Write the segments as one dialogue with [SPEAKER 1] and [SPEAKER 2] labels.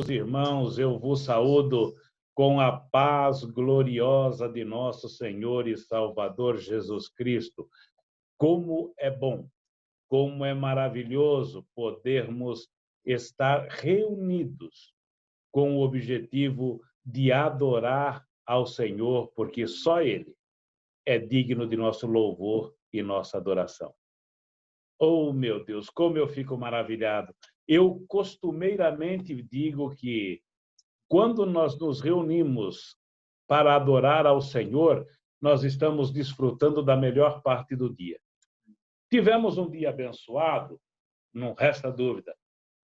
[SPEAKER 1] Irmãos, eu vos saúdo com a paz gloriosa de nosso Senhor e Salvador Jesus Cristo. Como é bom, como é maravilhoso podermos estar reunidos com o objetivo de adorar ao Senhor, porque só Ele é digno de nosso louvor e nossa adoração. Oh, meu Deus, como eu fico maravilhado. Eu costumeiramente digo que quando nós nos reunimos para adorar ao Senhor, nós estamos desfrutando da melhor parte do dia. Tivemos um dia abençoado, não resta dúvida,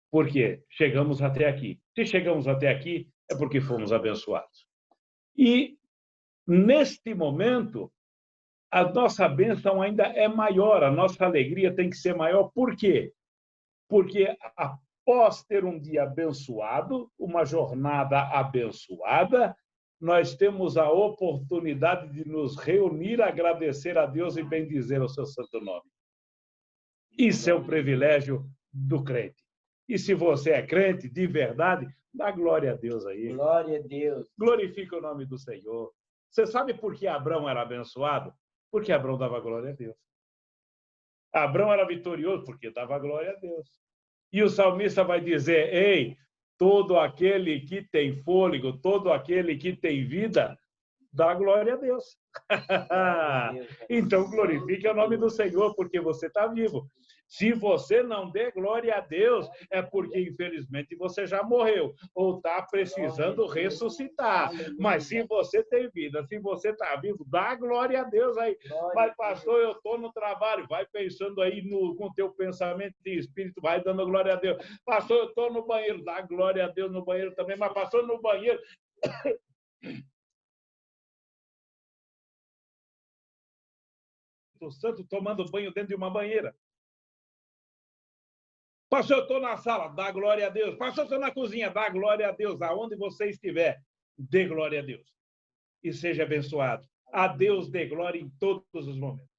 [SPEAKER 1] porque chegamos até aqui. Se chegamos até aqui, é porque fomos abençoados. E, neste momento, a nossa bênção ainda é maior, a nossa alegria tem que ser maior. Por quê? Porque após ter um dia abençoado, uma jornada abençoada, nós temos a oportunidade de nos reunir, agradecer a Deus e bendizer o seu santo nome. Isso é um privilégio do crente. E se você é crente de verdade, dá glória a Deus aí.
[SPEAKER 2] Glória a Deus.
[SPEAKER 1] Glorifica o nome do Senhor. Você sabe por que Abrão era abençoado? Porque Abrão dava glória a Deus. Abrão era vitorioso porque dava glória a Deus. E o salmista vai dizer: ei, todo aquele que tem fôlego, todo aquele que tem vida, dá glória a Deus. Então, glorifique o nome do Senhor, porque você está vivo. Se você não der glória a Deus, é porque, infelizmente, você já morreu ou está precisando ressuscitar. Mas se você tem vida, se você está vivo, dá glória a Deus aí. Mas, pastor, eu estou no trabalho. Vai pensando aí com o teu pensamento e espírito, vai dando glória a Deus. Pastor, eu estou no banheiro. Dá glória a Deus no banheiro também. Mas, pastor, no banheiro... o santo tomando banho dentro de uma banheira. Pastor, eu estou na sala, dá glória a Deus. Pastor, eu estou na cozinha, dá glória a Deus. Aonde você estiver, dê glória a Deus. E seja abençoado. A Deus dê glória em todos os momentos.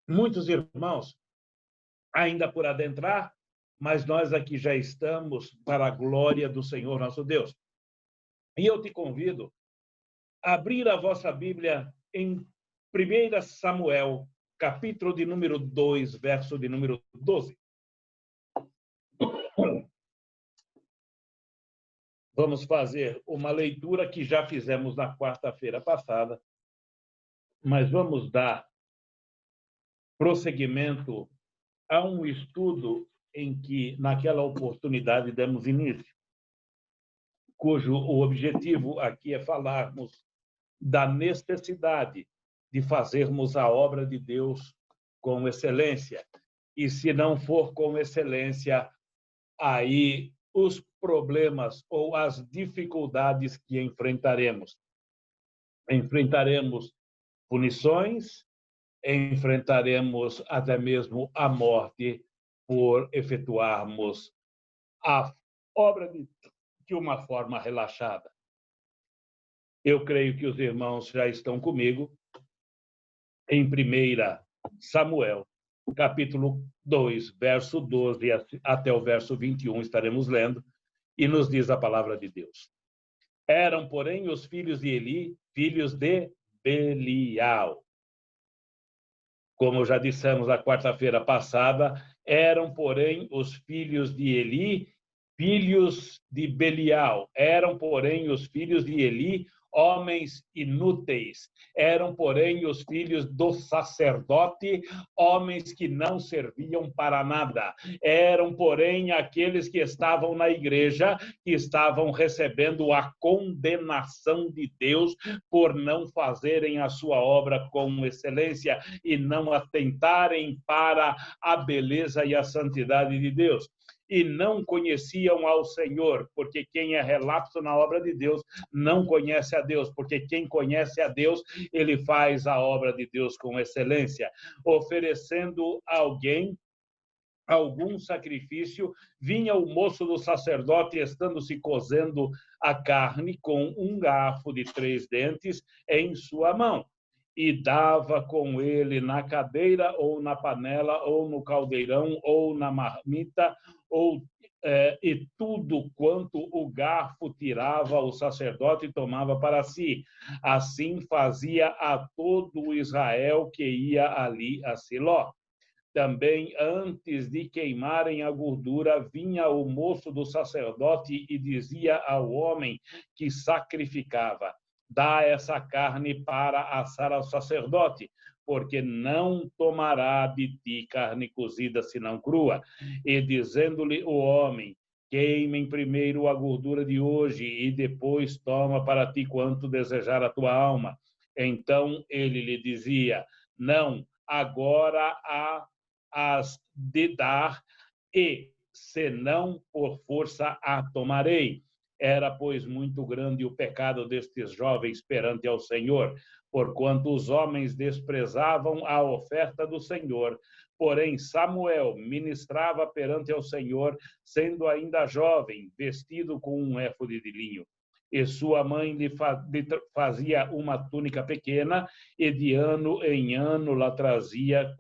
[SPEAKER 1] Muitos irmãos ainda por adentrar, mas nós aqui já estamos para a glória do Senhor nosso Deus. E eu te convido a abrir a vossa Bíblia em 1 Samuel, capítulo de número 2, verso de número 12. Vamos fazer uma leitura que já fizemos na quarta-feira passada, mas vamos dar prosseguimento a um estudo em que, naquela oportunidade, demos início, cujo o objetivo aqui é falarmos da necessidade de fazermos a obra de Deus com excelência. E se não for com excelência, aí os problemas ou as dificuldades que enfrentaremos. Enfrentaremos punições, enfrentaremos até mesmo a morte por efetuarmos a obra de uma forma relaxada. Eu creio que os irmãos já estão comigo em 1 Samuel, capítulo 2, verso 12 até o verso 21, estaremos lendo, e nos diz a palavra de Deus. Eram, porém, os filhos de Eli, filhos de Belial. Como já dissemos na quarta-feira passada, eram, porém, os filhos de Eli, filhos de Belial. Eram, porém, os filhos de Eli, homens inúteis. Eram, porém, os filhos do sacerdote, homens que não serviam para nada. Eram, porém, aqueles que estavam na igreja, que estavam recebendo a condenação de Deus por não fazerem a sua obra com excelência e não atentarem para a beleza e a santidade de Deus. E não conheciam ao Senhor, porque quem é relapso na obra de Deus não conhece a Deus, porque quem conhece a Deus, ele faz a obra de Deus com excelência, oferecendo a alguém algum sacrifício, vinha o moço do sacerdote, estando se cozendo a carne com um garfo de 3 dentes em sua mão, e dava com ele na cadeira, ou na panela, ou no caldeirão, ou na marmita, ou e tudo quanto o garfo tirava, o sacerdote tomava para si. Assim fazia a todo Israel que ia ali a Siló. Também, antes de queimarem a gordura, vinha o moço do sacerdote e dizia ao homem que sacrificava: dá essa carne para assar ao sacerdote, porque não tomará de ti carne cozida, senão crua. E dizendo-lhe o homem: queimem primeiro a gordura de hoje, e depois toma para ti quanto desejar a tua alma. Então ele lhe dizia: não, agora as de dar, e senão por força a tomarei. Era, pois, muito grande o pecado destes jovens perante ao Senhor, porquanto os homens desprezavam a oferta do Senhor. Porém, Samuel ministrava perante ao Senhor, sendo ainda jovem, vestido com um éfode de linho. E sua mãe lhe fazia uma túnica pequena, e de ano em ano lá trazia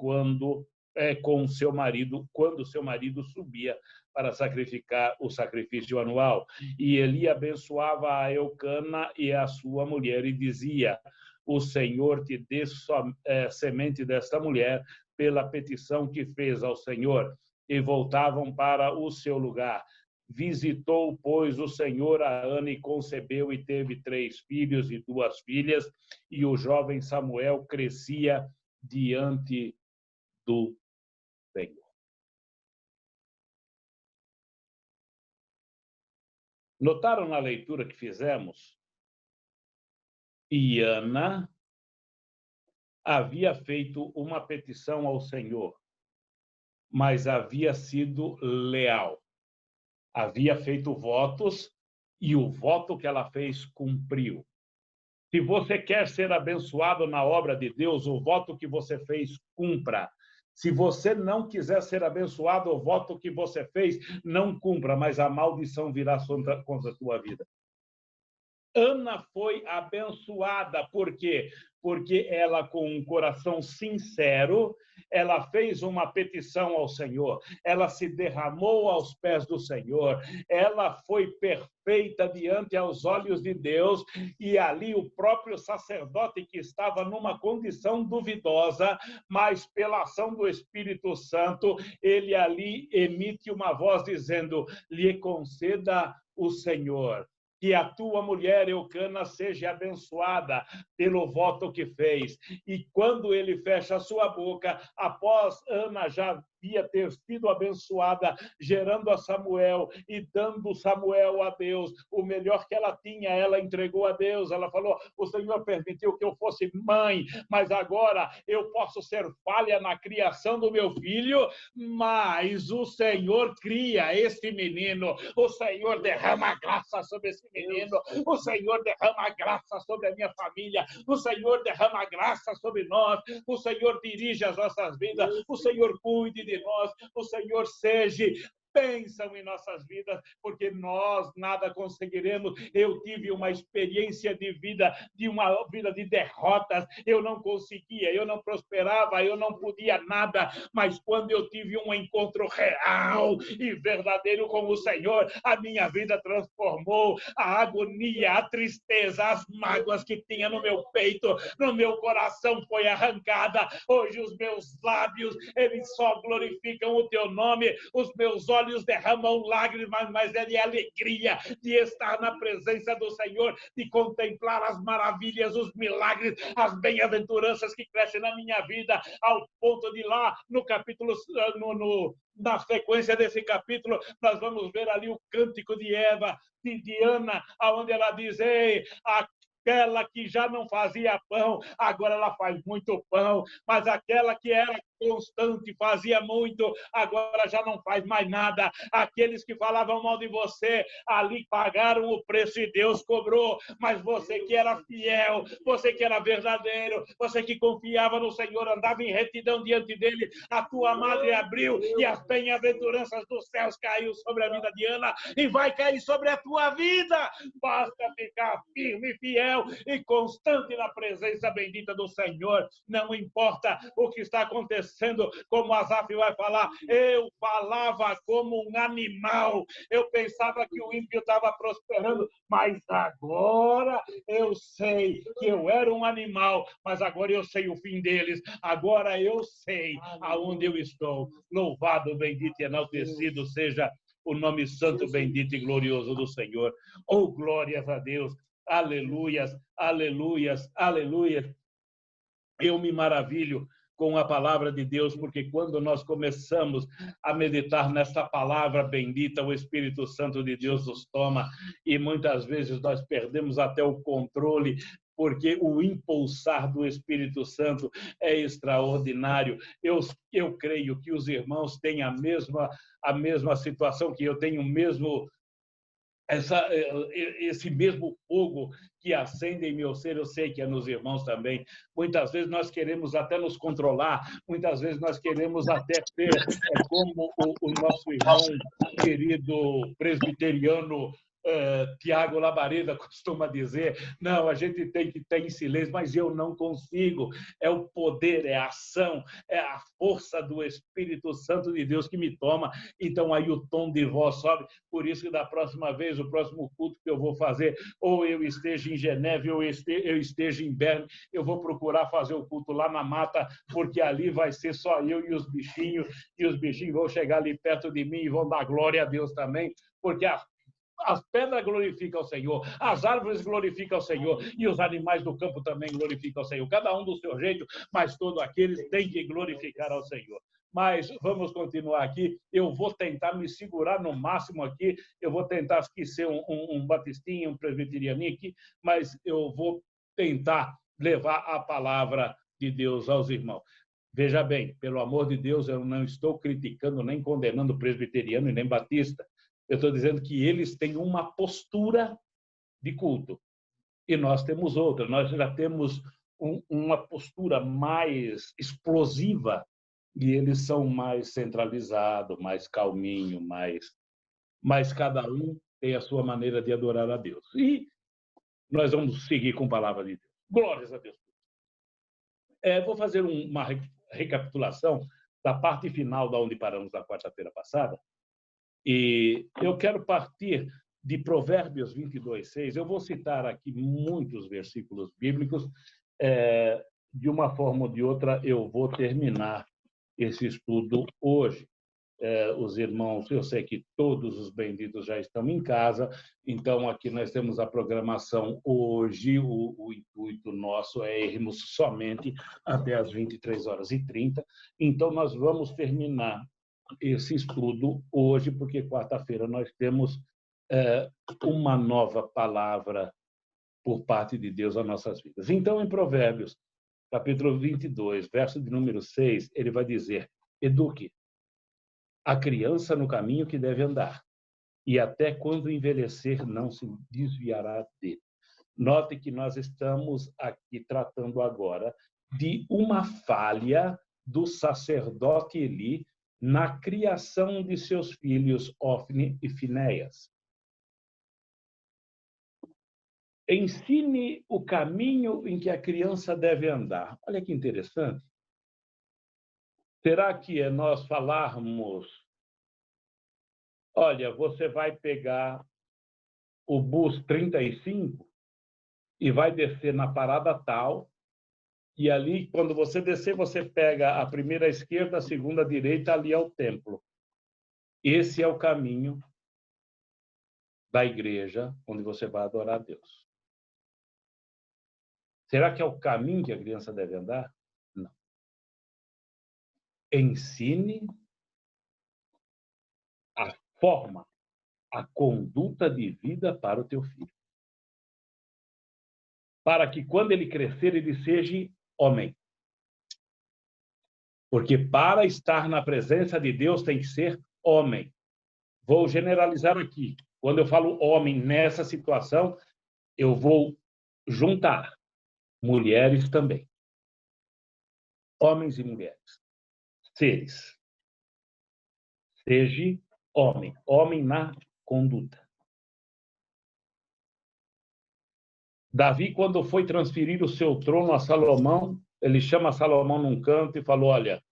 [SPEAKER 1] com seu marido, quando seu marido subia para sacrificar o sacrifício anual. E Eli abençoava a Eucana e a sua mulher e dizia: o Senhor te dê semente desta mulher pela petição que fez ao Senhor. E voltavam para o seu lugar. Visitou, pois, o Senhor a Ana e concebeu e teve 3 filhos e 2 filhas, e o jovem Samuel crescia diante do Senhor. Notaram na leitura que fizemos? E Ana havia feito uma petição ao Senhor, mas havia sido leal. Havia feito votos e o voto que ela fez cumpriu. Se você quer ser abençoado na obra de Deus, o voto que você fez, cumpra. Se você não quiser ser abençoado, o voto que você fez, não cumpra, mas a maldição virá contra a tua vida. Ana foi abençoada, por quê? Porque ela, com um coração sincero, ela fez uma petição ao Senhor, ela se derramou aos pés do Senhor, ela foi perfeita diante aos olhos de Deus, e ali o próprio sacerdote, que estava numa condição duvidosa, mas pela ação do Espírito Santo, ele ali emite uma voz dizendo: lhe conceda o Senhor que a tua mulher, Eucana, seja abençoada pelo voto que fez. E quando ele fecha a sua boca, após Ana já havia ter sido abençoada, gerando a Samuel e dando Samuel a Deus, o melhor que ela tinha, ela entregou a Deus. Ela falou: o Senhor permitiu que eu fosse mãe, mas agora eu posso ser falha na criação do meu filho, mas o Senhor cria este menino, o Senhor derrama graça sobre esse menino, o Senhor derrama graça sobre a minha família, o Senhor derrama graça sobre nós, o Senhor dirige as nossas vidas, o Senhor cuide de nós, o Senhor seja bênção em nossas vidas, porque nós nada conseguiremos. Eu tive uma experiência de vida, de uma vida de derrotas, eu não conseguia, eu não prosperava, eu não podia nada, mas quando eu tive um encontro real e verdadeiro com o Senhor, a minha vida transformou. A agonia, a tristeza, as mágoas que tinha no meu peito, no meu coração, foi arrancada. Hoje os meus lábios, eles só glorificam o teu nome, os meus olhos derramam lágrimas, mas é de alegria de estar na presença do Senhor, de contemplar as maravilhas, os milagres, as bem-aventuranças que crescem na minha vida, ao ponto de lá, no capítulo, na sequência desse capítulo, nós vamos ver ali o cântico de Eva, de Ana, onde ela diz: ei, aquela que já não fazia pão, agora ela faz muito pão, mas aquela que era constante, fazia muito, agora já não faz mais nada. Aqueles que falavam mal de você, ali pagaram o preço e Deus cobrou, mas você que era fiel, você que era verdadeiro, você que confiava no Senhor, andava em retidão diante dele, a tua madre abriu e as bem-aventuranças dos céus caiu sobre a vida de Ana e vai cair sobre a tua vida. Basta ficar firme e fiel fiel e constante na presença bendita do Senhor. Não importa o que está acontecendo, como Asaf vai falar, eu falava como um animal, eu pensava que o ímpio estava prosperando, mas agora eu sei que eu era um animal, mas agora eu sei o fim deles, agora eu sei aonde eu estou. Louvado, bendito e enaltecido seja o nome santo, bendito e glorioso do Senhor. Oh, glórias a Deus. Aleluias, aleluias, aleluias. Eu me maravilho com a palavra de Deus, porque quando nós começamos a meditar nesta palavra bendita, o Espírito Santo de Deus nos toma e muitas vezes nós perdemos até o controle, porque o impulsar do Espírito Santo é extraordinário. Eu creio que os irmãos têm a mesma situação que eu tenho, mesmo esse mesmo fogo que acende em meu ser, eu sei que é nos irmãos também. Muitas vezes nós queremos até nos controlar, muitas vezes nós queremos até ser como o nosso irmão querido presbiteriano Tiago Labareda costuma dizer, não, a gente tem que estar em silêncio, mas eu não consigo. É o poder, é a ação, é a força do Espírito Santo de Deus que me toma. Então aí o tom de voz sobe. Por isso que da próxima vez, o próximo culto que eu vou fazer, ou eu esteja em Geneve, ou eu esteja em Berne, eu vou procurar fazer o culto lá na mata, porque ali vai ser só eu e os bichinhos vão chegar ali perto de mim e vão dar glória a Deus também, porque as pedras glorificam ao Senhor, as árvores glorificam ao Senhor e os animais do campo também glorificam ao Senhor. Cada um do seu jeito, mas todos aqueles têm que glorificar ao Senhor. Mas vamos continuar aqui. Eu vou tentar me segurar no máximo aqui. Eu vou tentar esquecer um batistinho, um presbiterianinho aqui, mas eu vou tentar levar a palavra de Deus aos irmãos. Veja bem, pelo amor de Deus, eu não estou criticando nem condenando presbiteriano e nem batista. Eu estou dizendo que eles têm uma postura de culto e nós temos outra. Nós já temos uma postura mais explosiva e eles são mais centralizados, mais calminho, mas cada um tem a sua maneira de adorar a Deus. E nós vamos seguir com a palavra de Deus. Glórias a Deus. Vou fazer uma recapitulação da parte final da onde paramos na quarta-feira passada. E eu quero partir de Provérbios 22:6. Eu vou citar aqui muitos versículos bíblicos. De uma forma ou de outra, eu vou terminar esse estudo hoje. Os irmãos, eu sei que todos os benditos já estão em casa, então aqui nós temos a programação hoje. O intuito nosso é irmos somente até as 23h30. Então, nós vamos terminar esse estudo hoje, porque quarta-feira nós temos uma nova palavra por parte de Deus às nossas vidas. Então, em Provérbios, capítulo 22, verso de número 6, ele vai dizer: eduque a criança no caminho que deve andar, e até quando envelhecer não se desviará dele. Note que nós estamos aqui tratando agora de uma falha do sacerdote Eli na criação de seus filhos Ofni e Finéias. Ensine o caminho em que a criança deve andar. Olha que interessante. Será que é nós falarmos, olha, você vai pegar o bus 35 e vai descer na parada tal, e ali, quando você descer, você pega a primeira à esquerda, a segunda à direita, ali é o templo. Esse é o caminho da igreja onde você vai adorar a Deus. Será que é o caminho que a criança deve andar? Não. Ensine a forma, a conduta de vida para o teu filho. Para que quando ele crescer, ele seja homem. Porque para estar na presença de Deus tem que ser homem. Vou generalizar aqui. Quando eu falo homem nessa situação, eu vou juntar mulheres também. Homens e mulheres. Seres. Seja homem. Homem na conduta. Davi, quando foi transferir o seu trono a Salomão, ele chama Salomão num canto e falou: olha,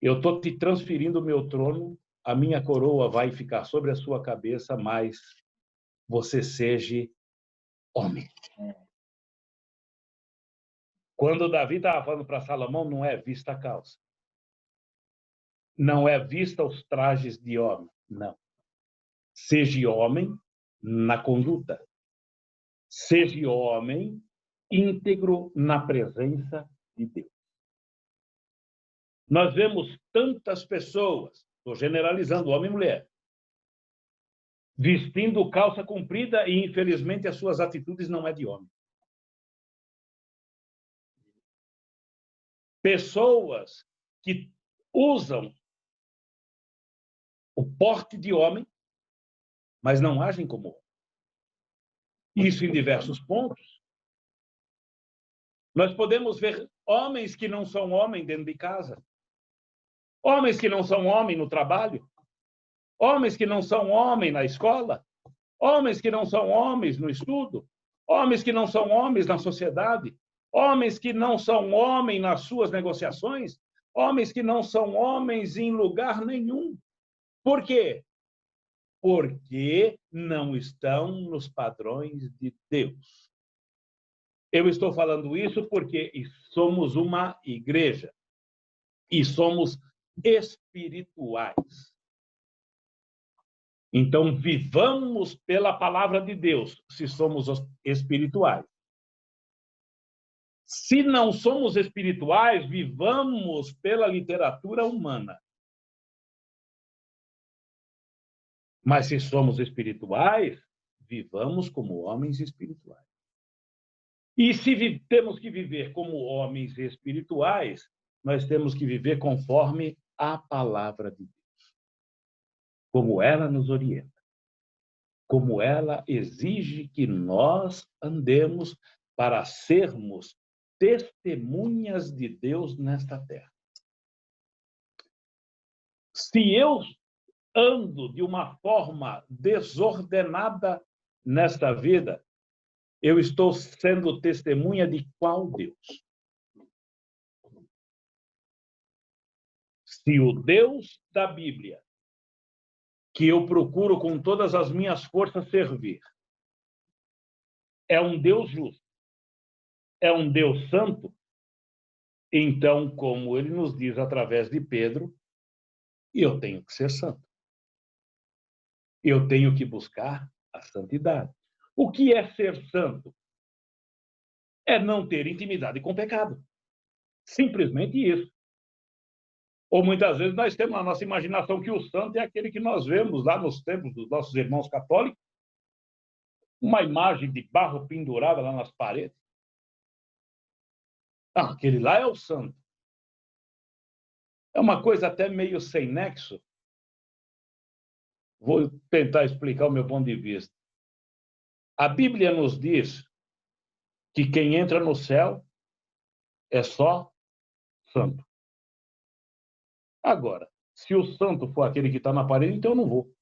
[SPEAKER 1] eu estou te transferindo o meu trono, a minha coroa vai ficar sobre a sua cabeça, mas você seja homem. Quando Davi estava falando para Salomão, não é vista a calça. Não é vista os trajes de homem, não. Seja homem na conduta. Seja homem íntegro na presença de Deus. Nós vemos tantas pessoas, estou generalizando, homem e mulher, vestindo calça comprida e, infelizmente, as suas atitudes não é de homem. Pessoas que usam o porte de homem, mas não agem como homem. Isso em diversos pontos. Nós podemos ver homens que não são homem dentro de casa, homens que não são homem no trabalho, homens que não são homem na escola, homens que não são homens no estudo, homens que não são homens na sociedade, homens que não são homens nas suas negociações, homens que não são homens em lugar nenhum. Por quê? Porque não estão nos padrões de Deus. Eu estou falando isso porque somos uma igreja e somos espirituais. Então, vivamos pela palavra de Deus, se somos espirituais. Se não somos espirituais, vivamos pela literatura humana. Mas se somos espirituais, vivamos como homens espirituais. E se temos que viver como homens espirituais, nós temos que viver conforme a palavra de Deus. Como ela nos orienta. Como ela exige que nós andemos para sermos testemunhas de Deus nesta terra. Se eu ando de uma forma desordenada nesta vida, eu estou sendo testemunha de qual Deus? Se o Deus da Bíblia, que eu procuro com todas as minhas forças servir, é um Deus justo, é um Deus santo, então, como ele nos diz através de Pedro, eu tenho que ser santo. Eu tenho que buscar a santidade. O que é ser santo? É não ter intimidade com o pecado. Simplesmente isso. Ou muitas vezes nós temos na nossa imaginação que o santo é aquele que nós vemos lá nos templos dos nossos irmãos católicos, uma imagem de barro pendurada lá nas paredes. Ah, aquele lá é o santo. É uma coisa até meio sem nexo. Vou tentar explicar o meu ponto de vista. A Bíblia nos diz que quem entra no céu é só santo. Agora, se o santo for aquele que está na parede, então eu não vou.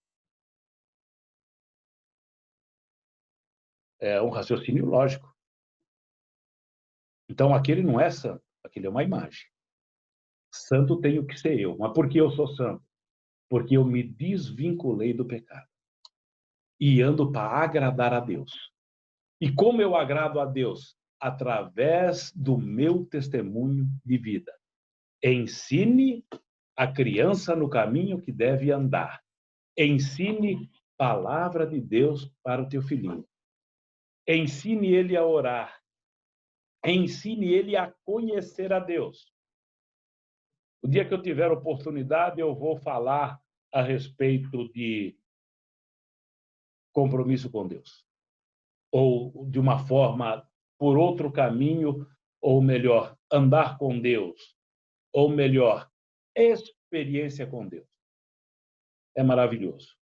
[SPEAKER 1] É um raciocínio lógico. Então, aquele não é santo, aquele é uma imagem. Santo tenho que ser eu. Mas por que eu sou santo? Porque eu me desvinculei do pecado. E ando para agradar a Deus. E como eu agrado a Deus? Através do meu testemunho de vida. Ensine a criança no caminho que deve andar. Ensine palavra de Deus para o teu filhinho. Ensine ele a orar. Ensine ele a conhecer a Deus. O dia que eu tiver oportunidade, eu vou falar a respeito de compromisso com Deus. Ou de uma forma, por outro caminho, ou melhor, andar com Deus. Ou melhor, experiência com Deus. É maravilhoso.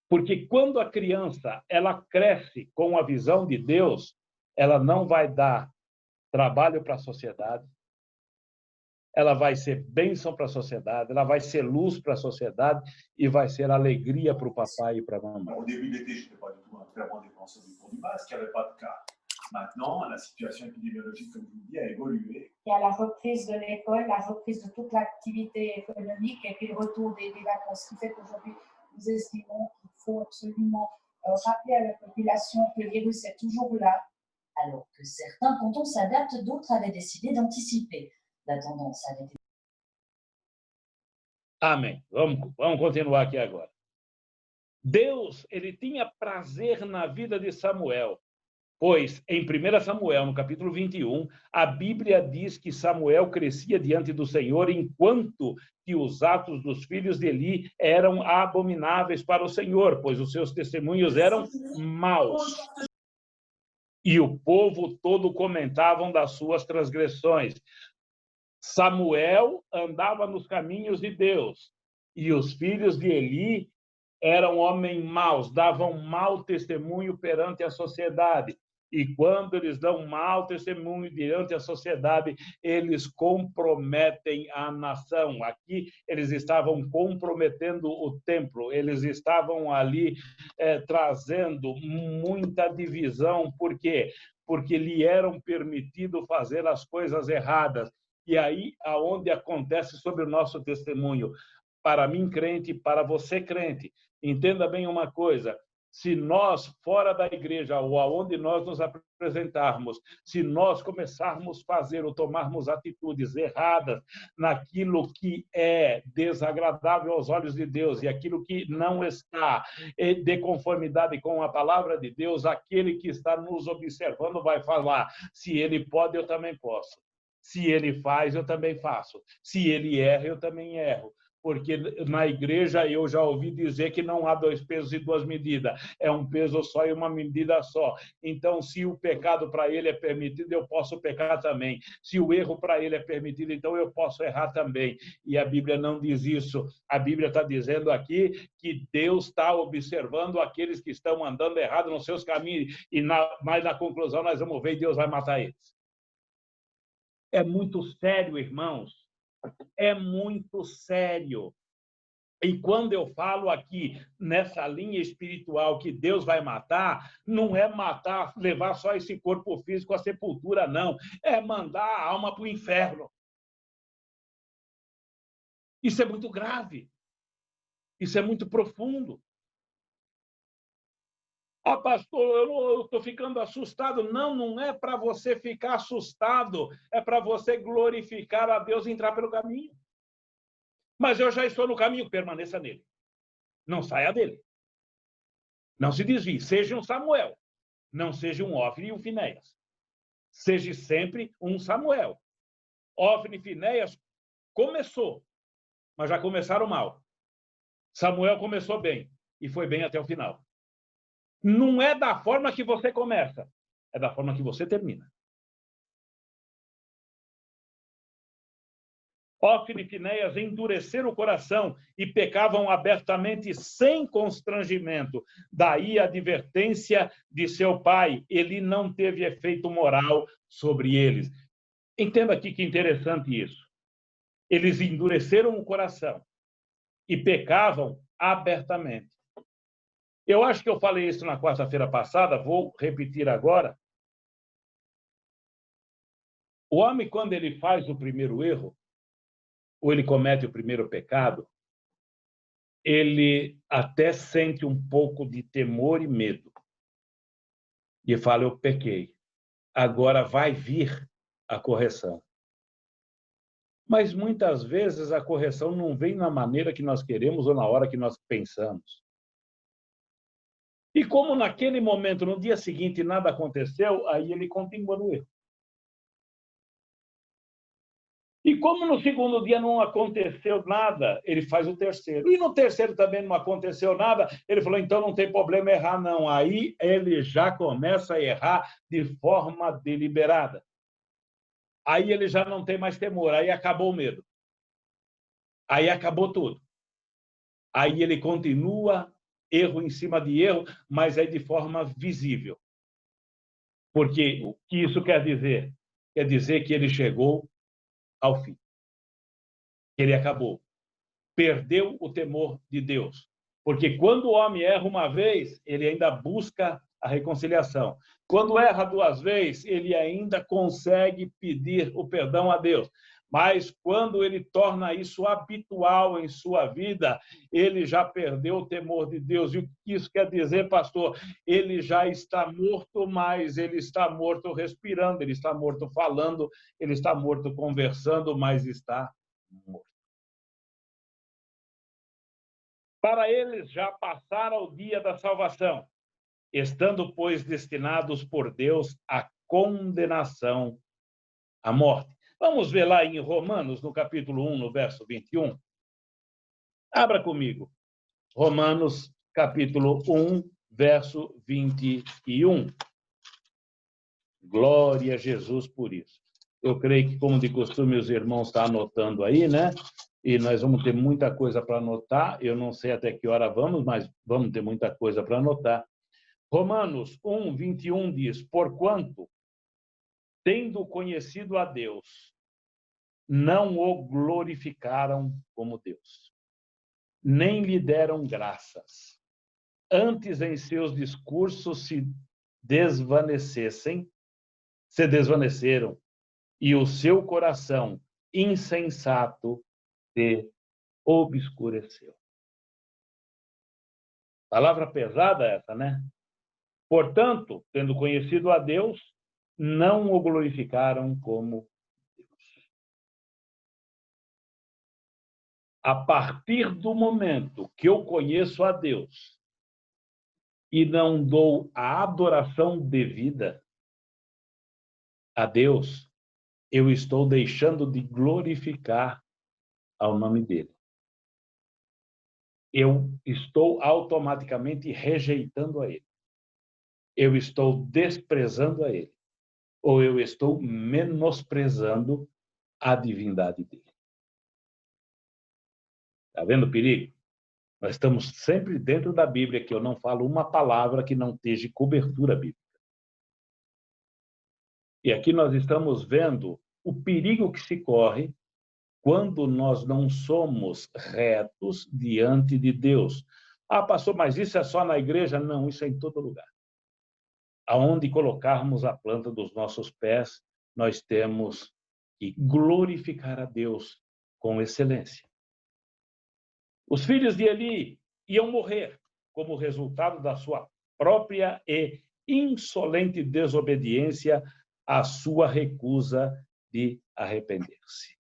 [SPEAKER 1] Porque quando a criança ela cresce com a visão de Deus, ela não vai dar trabalho para a sociedade, ela vai ser bênção para a sociedade, ela vai ser luz para a sociedade e vai ser alegria para o papai e para a mamãe.
[SPEAKER 2] vraiment des penseurs du cours du bas, qu'il n'y avait pas de cas. Maintenant, la situation épidémiologique, comme je vous dis, a évolué.
[SPEAKER 3] Il y a la reprise de l'école, la reprise de toute l'activité économique et puis le retour des vacances, ce qui fait qu'aujourd'hui, nous estimons qu'il faut absolument rappeler à la population que le virus est toujours là.
[SPEAKER 4] Alors que certains cantons s'adaptent, d'autres avaient décidé d'anticiper. La tendance avait été...
[SPEAKER 1] Amém. Vamos continuar aqui agora. Deus, ele tinha prazer na vida de Samuel, pois em 1 Samuel, no capítulo 21, a Bíblia diz que Samuel crescia diante do Senhor, enquanto que os atos dos filhos de Eli eram abomináveis para o Senhor, pois os seus testemunhos eram maus. E o povo todo comentavam das suas transgressões. Samuel andava nos caminhos de Deus, e os filhos de Eli eram homens maus, davam mau testemunho perante a sociedade. E quando eles dão mau testemunho diante a sociedade, eles comprometem a nação. Aqui, eles estavam comprometendo o templo, eles estavam ali trazendo muita divisão. Por quê? Porque lhe eram permitido fazer as coisas erradas. E aí, aonde acontece sobre o nosso testemunho, para mim, crente, para você, crente, entenda bem uma coisa: se nós, fora da igreja, ou aonde nós nos apresentarmos, se nós começarmos a fazer ou tomarmos atitudes erradas naquilo que é desagradável aos olhos de Deus e aquilo que não está de conformidade com a palavra de Deus, aquele que está nos observando vai falar: se ele pode, eu também posso. Se ele faz, eu também faço. Se ele erra, eu também erro. Porque na igreja eu já ouvi dizer que não há 2 pesos e 2 medidas, é um peso só e uma medida só. Então, se o pecado para ele é permitido, eu posso pecar também. Se o erro para ele é permitido, então eu posso errar também. E a Bíblia não diz isso. A Bíblia está dizendo aqui que Deus está observando aqueles que estão andando errado nos seus caminhos, mas na conclusão nós vamos ver e Deus vai matar eles. É muito sério, irmãos. É muito sério. E quando eu falo aqui nessa linha espiritual que Deus vai matar, não é matar, levar só esse corpo físico à sepultura, não. É mandar a alma para o inferno. Isso é muito grave. Isso é muito profundo. Ah, pastor, eu estou ficando assustado. Não, não é para você ficar assustado. É para você glorificar a Deus e entrar pelo caminho. Mas eu já estou no caminho, permaneça nele. Não saia dele. Não se desvie. Seja um Samuel. Não seja um Ofni e um Finéias. Seja sempre um Samuel. Ofni e Finéias começou, mas já começaram mal. Samuel começou bem e foi bem até o final. Não é da forma que você começa, é da forma que você termina. Ofni e Finéias endureceram o coração e pecavam abertamente sem constrangimento. Daí a advertência de seu pai. Ele não teve efeito moral sobre eles. Entenda aqui que interessante isso. Eles endureceram o coração e pecavam abertamente. Eu acho que eu falei isso na quarta-feira passada, vou repetir agora. O homem, quando ele faz o primeiro erro, ou ele comete o primeiro pecado, ele até sente um pouco de temor e medo. E fala: eu pequei, agora vai vir a correção. Mas muitas vezes a correção não vem na maneira que nós queremos ou na hora que nós pensamos. E como naquele momento, no dia seguinte, nada aconteceu, aí ele continua no erro. E como no segundo dia não aconteceu nada, ele faz o terceiro. E no terceiro também não aconteceu nada, ele falou: então não tem problema errar, não. Aí ele já começa a errar de forma deliberada. Aí ele já não tem mais temor, aí acabou o medo. Aí acabou tudo. Aí ele continua erro em cima de erro, mas é de forma visível. Porque o que isso quer dizer? Quer dizer que ele chegou ao fim. Ele acabou. Perdeu o temor de Deus. Porque quando o homem erra uma vez, ele ainda busca a reconciliação. Quando erra duas vezes, ele ainda consegue pedir o perdão a Deus. Mas quando ele torna isso habitual em sua vida, ele já perdeu o temor de Deus. E o que isso quer dizer, pastor? Ele já está morto, mas ele está morto respirando, ele está morto falando, ele está morto conversando, mas está morto. Para eles já passara o dia da salvação, estando, pois, destinados por Deus à condenação, à morte. Vamos ver lá em Romanos, no capítulo 1, no verso 21. Abra comigo. Romanos, capítulo 1, verso 21. Glória a Jesus por isso. Eu creio que, como de costume, os irmãos estão anotando aí, né? E nós vamos ter muita coisa para anotar. Eu não sei até que hora vamos, mas vamos ter muita coisa para anotar. Romanos 1, 21 diz: porquanto, tendo conhecido a Deus, não o glorificaram como Deus, nem lhe deram graças. Antes, em seus discursos se desvaneceram, e o seu coração insensato se obscureceu. Palavra pesada essa, né? Portanto, tendo conhecido a Deus, não o glorificaram como Deus. A partir do momento que eu conheço a Deus e não dou a adoração devida a Deus, eu estou deixando de glorificar ao nome dele. Eu estou automaticamente rejeitando a ele. Eu estou desprezando a ele. Ou eu estou menosprezando a divindade dele. Está vendo o perigo? Nós estamos sempre dentro da Bíblia, que eu não falo uma palavra que não esteja cobertura bíblica. E aqui nós estamos vendo o perigo que se corre quando nós não somos retos diante de Deus. Ah, pastor, mas isso é só na igreja? Não, isso é em todo lugar. Aonde colocarmos a planta dos nossos pés, nós temos que glorificar a Deus com excelência. Os filhos de Eli iam morrer como resultado da sua própria e insolente desobediência à sua recusa de arrepender-se.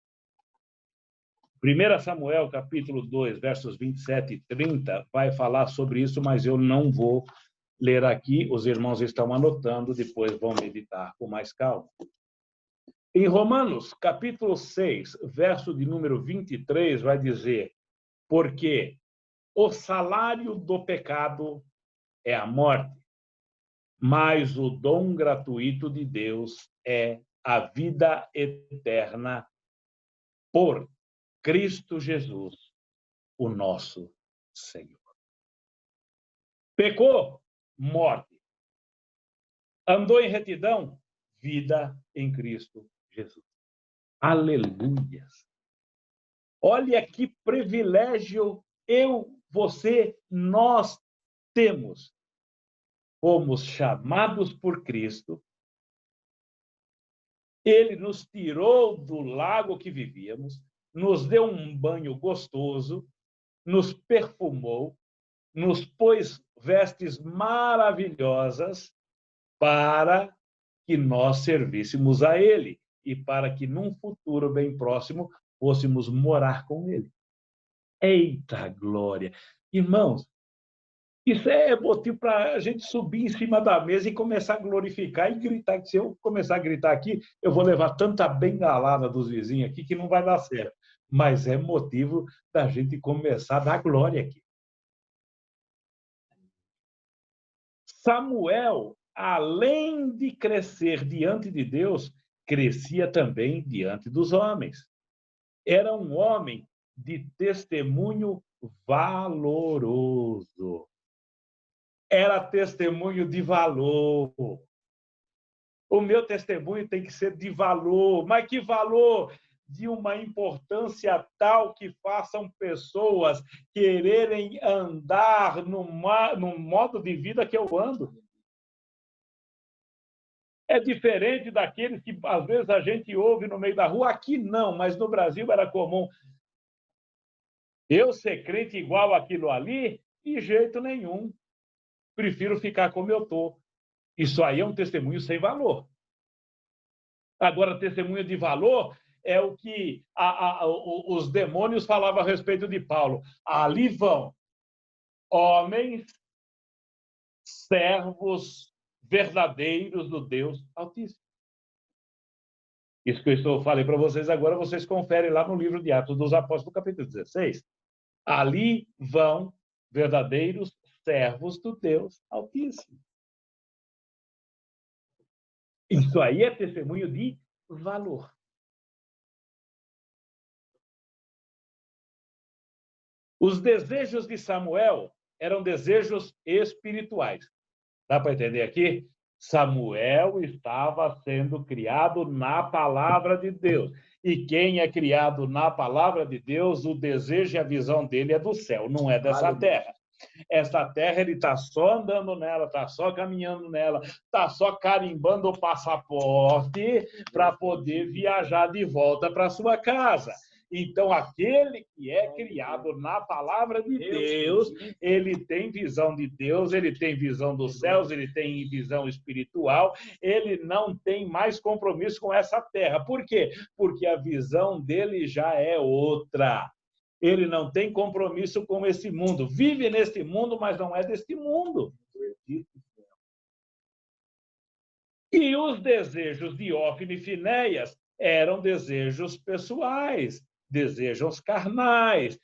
[SPEAKER 1] 1 Samuel, capítulo 2, versos 27 e 30, vai falar sobre isso, mas eu não vou ler aqui, os irmãos estão anotando, depois vão meditar com mais calma. Em Romanos, capítulo 6, verso de número 23, vai dizer: porque o salário do pecado é a morte, mas o dom gratuito de Deus é a vida eterna por Cristo Jesus, o nosso Senhor. Pecou, morte. Andou em retidão, vida em Cristo Jesus. Aleluias. Olha que privilégio eu, você, nós temos. Fomos chamados por Cristo. Ele nos tirou do lago que vivíamos, nos deu um banho gostoso, nos perfumou, nos pôs vestes maravilhosas para que nós servíssemos a Ele e para que, num futuro bem próximo, fôssemos morar com Ele. Eita glória! Irmãos, isso é motivo para a gente subir em cima da mesa e começar a glorificar e gritar. Se eu começar a gritar aqui, eu vou levar tanta bengalada dos vizinhos aqui que não vai dar certo. Mas é motivo da gente começar a dar glória aqui. Samuel, além de crescer diante de Deus, crescia também diante dos homens. Era um homem de testemunho valoroso. Era testemunho de valor. O meu testemunho tem que ser de valor. Mas que valor? de uma importância tal que façam pessoas quererem andar no modo de vida que eu ando. É diferente daqueles que, às vezes, a gente ouve no meio da rua. Aqui não, mas no Brasil era comum. Eu ser crente igual aquilo ali, de jeito nenhum. Prefiro ficar como eu estou. Isso aí é um testemunho sem valor. Agora, testemunho de valor é o que os demônios falavam a respeito de Paulo. Ali vão homens, servos verdadeiros do Deus Altíssimo. Isso que eu falei para vocês agora, vocês conferem lá no livro de Atos dos Apóstolos, capítulo 16. Ali vão verdadeiros servos do Deus Altíssimo. Isso aí é testemunho de valor. Os desejos de Samuel eram desejos espirituais. Dá para entender aqui? Samuel estava sendo criado na palavra de Deus. E quem é criado na palavra de Deus, o desejo e a visão dele é do céu, não é dessa terra. Essa terra, ele está só andando nela, está só caminhando nela, está só carimbando o passaporte para poder viajar de volta para sua casa. Então, aquele que é criado na palavra de Deus, ele tem visão de Deus, ele tem visão dos céus, ele tem visão espiritual, ele não tem mais compromisso com essa terra. Por quê? Porque a visão dele já é outra. Ele não tem compromisso com esse mundo. Vive neste mundo, mas não é deste mundo. E os desejos de Hófine e Finéias eram desejos pessoais, desejos carnais.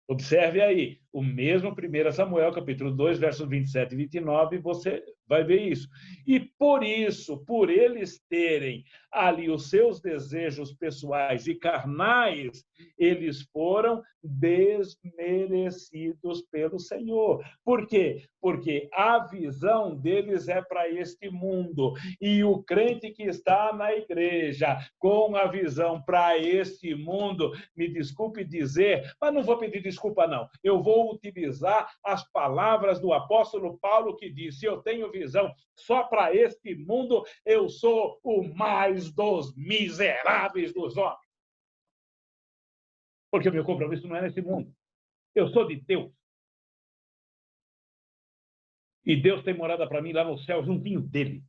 [SPEAKER 1] Observe aí, o mesmo 1 Samuel, capítulo 2, versos 27 e 29, você vai ver isso. E por isso, por eles terem ali os seus desejos pessoais e carnais, eles foram desmerecidos pelo Senhor. Por quê? Porque a visão deles é para este mundo. E o crente que está na igreja com a visão para este mundo, me desculpe dizer, mas não vou pedir desculpa, não. Eu vou utilizar as palavras do apóstolo Paulo que disse: eu tenho visão só para este mundo, eu sou o mais dos miseráveis dos homens. Porque o meu compromisso não é nesse mundo. Eu sou de Deus. E Deus tem morada para mim lá no céu, juntinho dele.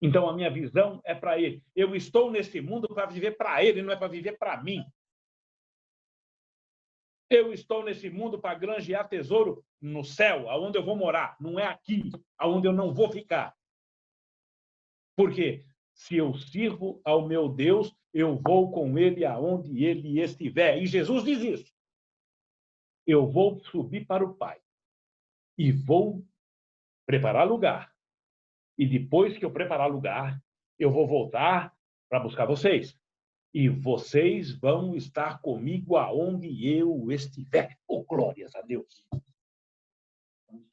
[SPEAKER 1] Então, a minha visão é para ele. Eu estou nesse mundo para viver para ele, não é para viver para mim. Eu estou nesse mundo para granjear tesouro no céu, aonde eu vou morar. Não é aqui, aonde eu não vou ficar. Porque se eu sirvo ao meu Deus, eu vou com ele aonde ele estiver. E Jesus diz isso. Eu vou subir para o Pai e vou preparar lugar. E depois que eu preparar lugar, eu vou voltar para buscar vocês. E vocês vão estar comigo aonde eu estiver. Oh, glórias a Deus!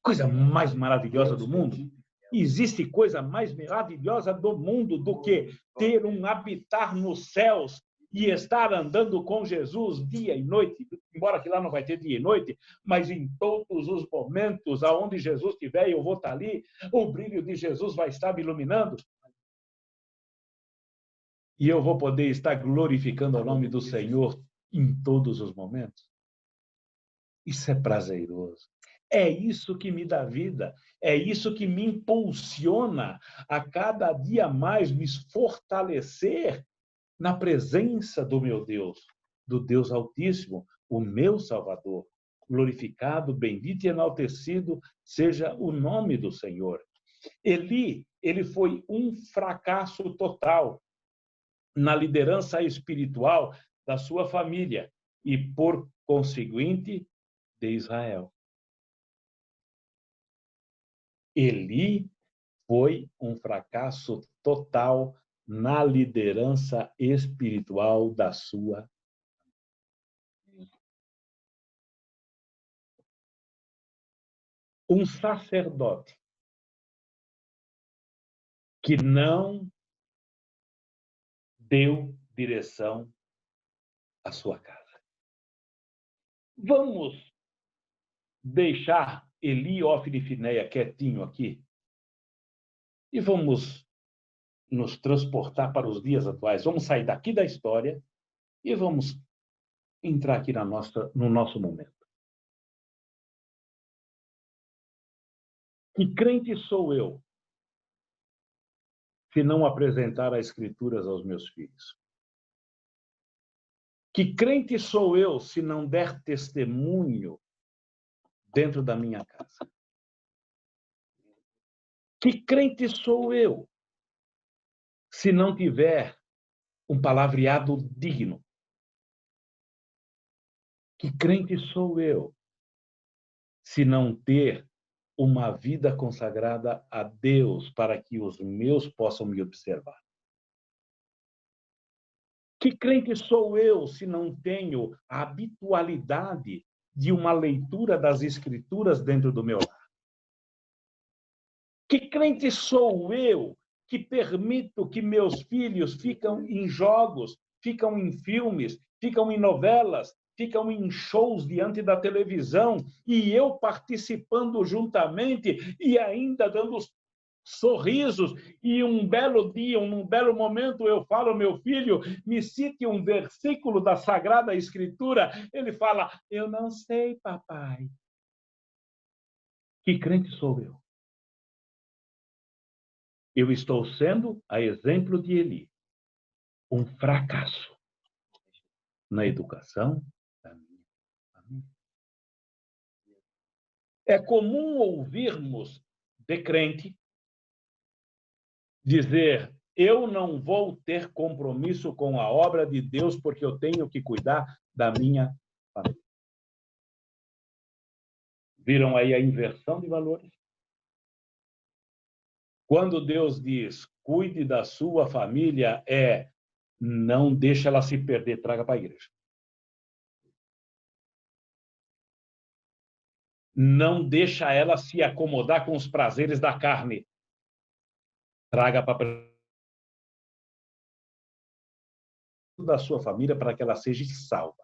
[SPEAKER 1] Coisa mais maravilhosa do mundo. Existe coisa mais maravilhosa do mundo do que ter um habitar nos céus e estar andando com Jesus dia e noite, embora que lá não vai ter dia e noite, mas em todos os momentos aonde Jesus estiver, eu vou estar ali, o brilho de Jesus vai estar me iluminando. E eu vou poder estar glorificando o nome do Senhor em todos os momentos. Isso é prazeroso. É isso que me dá vida. É isso que me impulsiona a cada dia mais me fortalecer na presença do meu Deus, do Deus Altíssimo, o meu Salvador. Glorificado, bendito e enaltecido seja o nome do Senhor. Eli, ele foi um fracasso total na liderança espiritual da sua família e, por conseguinte, de Israel. Eli foi um fracasso total na liderança espiritual da sua família. Um sacerdote que não deu direção à sua casa. Vamos deixar Eli, Hófni e Finéia quietinho aqui e vamos nos transportar para os dias atuais. Vamos sair daqui da história e vamos entrar aqui no nosso momento. Que crente sou eu se não apresentar as Escrituras aos meus filhos? Que crente sou eu se não der testemunho dentro da minha casa? Que crente sou eu se não tiver um palavreado digno? Que crente sou eu se não ter uma vida consagrada a Deus para que os meus possam me observar? Que crente sou eu se não tenho a habitualidade de uma leitura das Escrituras dentro do meu lar? Que crente sou eu que permito que meus filhos ficam em jogos, ficam em filmes, ficam em novelas, ficam em shows diante da televisão e eu participando juntamente e ainda dando sorrisos, e um belo dia, um belo momento, eu falo, meu filho, me cite um versículo da Sagrada Escritura. Ele fala, eu não sei, papai. Que crente sou eu? Eu estou sendo, a exemplo de Eli, um fracasso na educação da minha família. É comum ouvirmos de crente dizer, eu não vou ter compromisso com a obra de Deus porque eu tenho que cuidar da minha família. Viram aí a inversão de valores? Quando Deus diz, cuide da sua família, não deixa ela se perder, traga para a igreja. Não deixa ela se acomodar com os prazeres da carne. Traga para da sua família para que ela seja salva,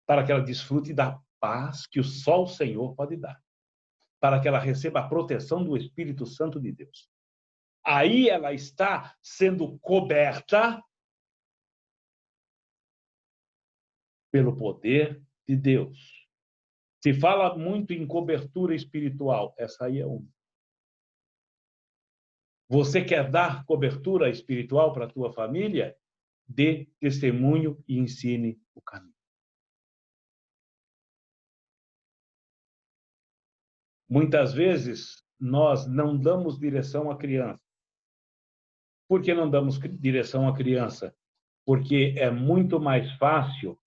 [SPEAKER 1] para que ela desfrute da paz que só o Senhor pode dar, para que ela receba a proteção do Espírito Santo de Deus. Aí ela está sendo coberta pelo poder de Deus. Se fala muito em cobertura espiritual, essa aí é uma. Você quer dar cobertura espiritual para a tua família? Dê testemunho e ensine o caminho. Muitas vezes, nós não damos direção à criança. Por que não damos direção à criança? Porque é muito mais fácil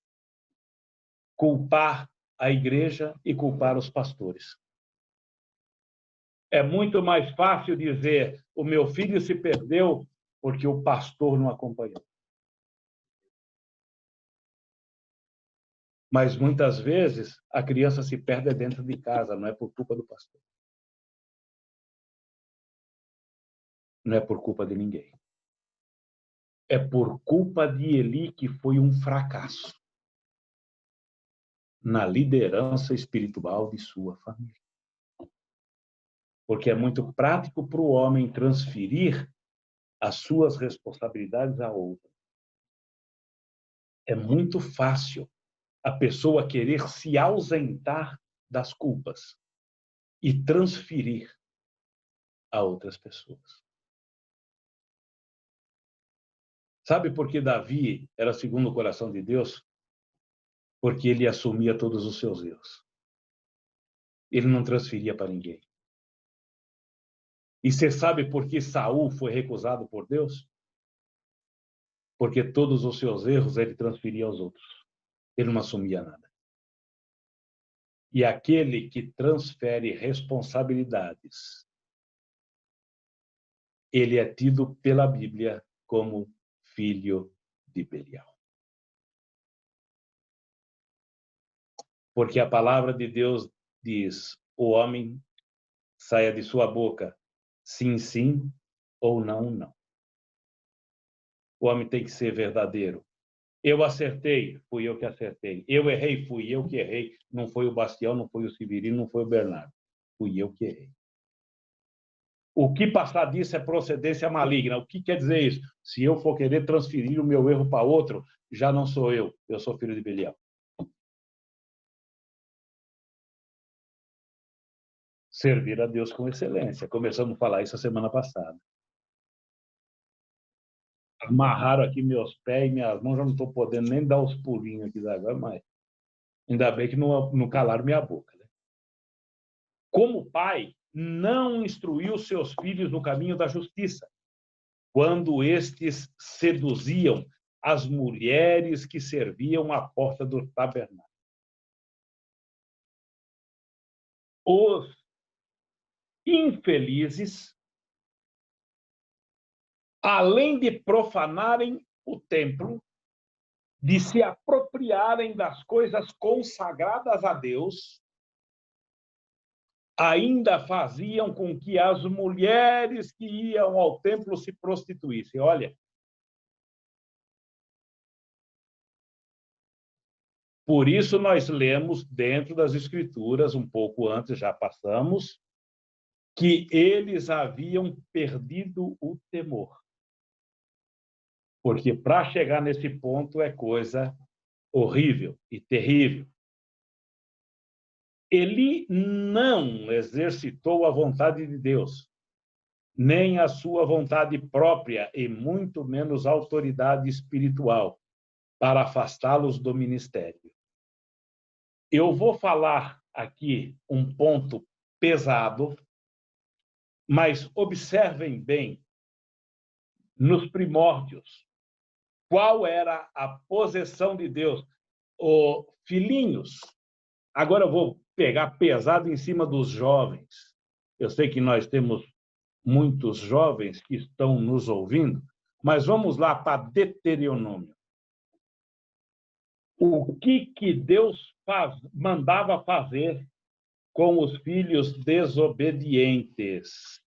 [SPEAKER 1] culpar a igreja e culpar os pastores. É muito mais fácil dizer, o meu filho se perdeu porque o pastor não acompanhou. Mas muitas vezes a criança se perde dentro de casa, não é por culpa do pastor. Não é por culpa de ninguém. É por culpa de Eli, que foi um fracasso na liderança espiritual de sua família. Porque é muito prático para o homem transferir as suas responsabilidades a outro. É muito fácil a pessoa querer se ausentar das culpas e transferir a outras pessoas. Sabe por que Davi era segundo o coração de Deus? Porque ele assumia todos os seus erros. Ele não transferia para ninguém. E você sabe por que Saul foi recusado por Deus? Porque todos os seus erros ele transferia aos outros. Ele não assumia nada. E aquele que transfere responsabilidades, ele é tido pela Bíblia como filho de Belial. Porque a palavra de Deus diz, o homem saia de sua boca sim, sim, ou não, não. O homem tem que ser verdadeiro. Eu acertei, fui eu que acertei. Eu errei, fui eu que errei. Não foi o Bastião, não foi o Severino, não foi o Bernardo. Fui eu que errei. O que passar disso é procedência maligna. O que quer dizer isso? Se eu for querer transferir o meu erro para outro, já não sou eu sou filho de Belial. Servir a Deus com excelência. Começamos a falar isso a semana passada. Amarraram aqui meus pés e minhas mãos, já não estou podendo nem dar os pulinhos aqui agora, mas ainda bem que não calaram minha boca. Né? Como pai, não instruiu seus filhos no caminho da justiça, quando estes seduziam as mulheres que serviam à porta do tabernáculo. Os infelizes, além de profanarem o templo, de se apropriarem das coisas consagradas a Deus, ainda faziam com que as mulheres que iam ao templo se prostituíssem. Olha, por isso nós lemos dentro das Escrituras, um pouco antes, já passamos, que eles haviam perdido o temor. Porque para chegar nesse ponto é coisa horrível e terrível. Ele não exercitou a vontade de Deus, nem a sua vontade própria, e muito menos a autoridade espiritual, para afastá-los do ministério. Eu vou falar aqui um ponto pesado, mas observem bem, nos primórdios, qual era a posição de Deus. Ô, filhinhos, agora eu vou pegar pesado em cima dos jovens. Eu sei que nós temos muitos jovens que estão nos ouvindo, mas vamos lá para Deuteronômio. O que Deus mandava fazer com os filhos desobedientes?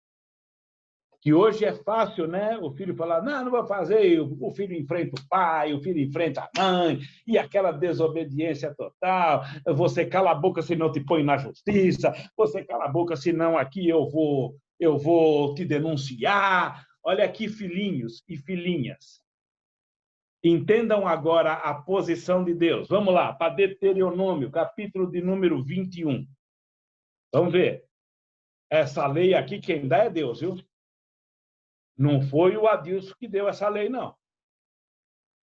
[SPEAKER 1] Que hoje é fácil, né? O filho falar, não vou fazer, o filho enfrenta o pai, o filho enfrenta a mãe, e aquela desobediência total, você cala a boca senão te põe na justiça, você cala a boca senão aqui eu vou te denunciar. Olha aqui, filhinhos e filhinhas. Entendam agora a posição de Deus. Vamos lá, para Deuteronômio, capítulo de número 21. Vamos ver. Essa lei aqui, quem dá é Deus, viu? Não foi o Adilson que deu essa lei, não.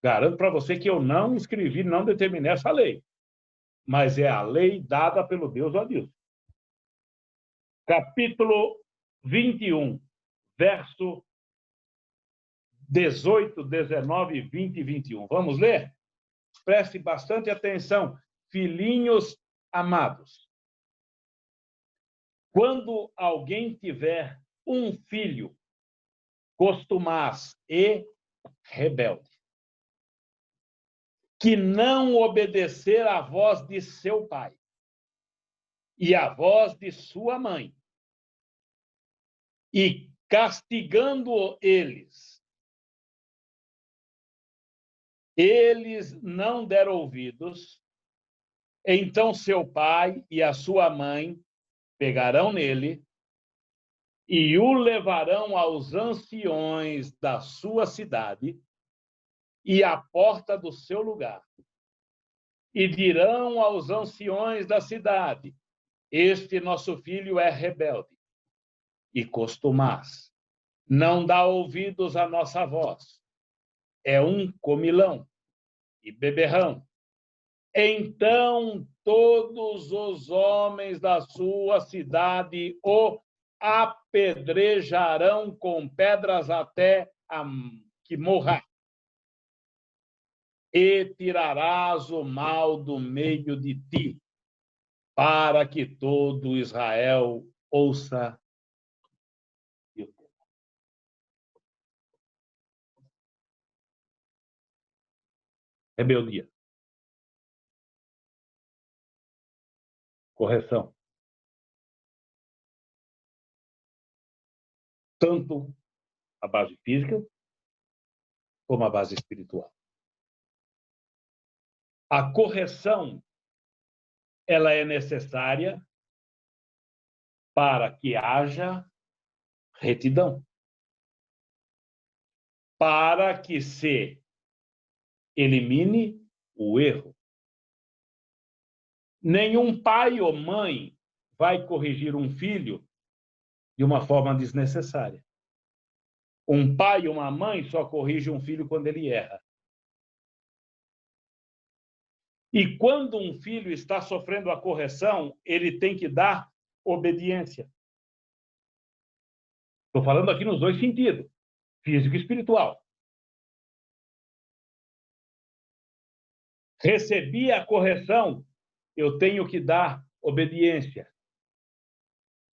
[SPEAKER 1] Garanto para você que eu não escrevi, não determinei essa lei. Mas é a lei dada pelo Deus do Adilson. Capítulo 21, verso 18, 19, 20 e 21. Vamos ler? Preste bastante atenção, filhinhos amados. Quando alguém tiver um filho costumaz e rebelde, que não obedecer à voz de seu pai e à voz de sua mãe, e castigando eles não deram ouvidos, então seu pai e a sua mãe pegarão nele e o levarão aos anciões da sua cidade e à porta do seu lugar. E dirão aos anciões da cidade, este nosso filho é rebelde e costumaz, não dá ouvidos à nossa voz, é um comilão e beberrão. Então todos os homens da sua cidade o apedrejarão com pedras até que morra. E tirarás o mal do meio de ti, para que todo Israel ouça. Rebeldia. Correção. Tanto a base física, como a base espiritual. A correção, ela é necessária para que haja retidão, para que se elimine o erro. Nenhum pai ou mãe vai corrigir um filho de uma forma desnecessária. Um pai ou uma mãe só corrige um filho quando ele erra. E quando um filho está sofrendo a correção, ele tem que dar obediência. Estou falando aqui nos dois sentidos, físico e espiritual. Recebi a correção, eu tenho que dar obediência.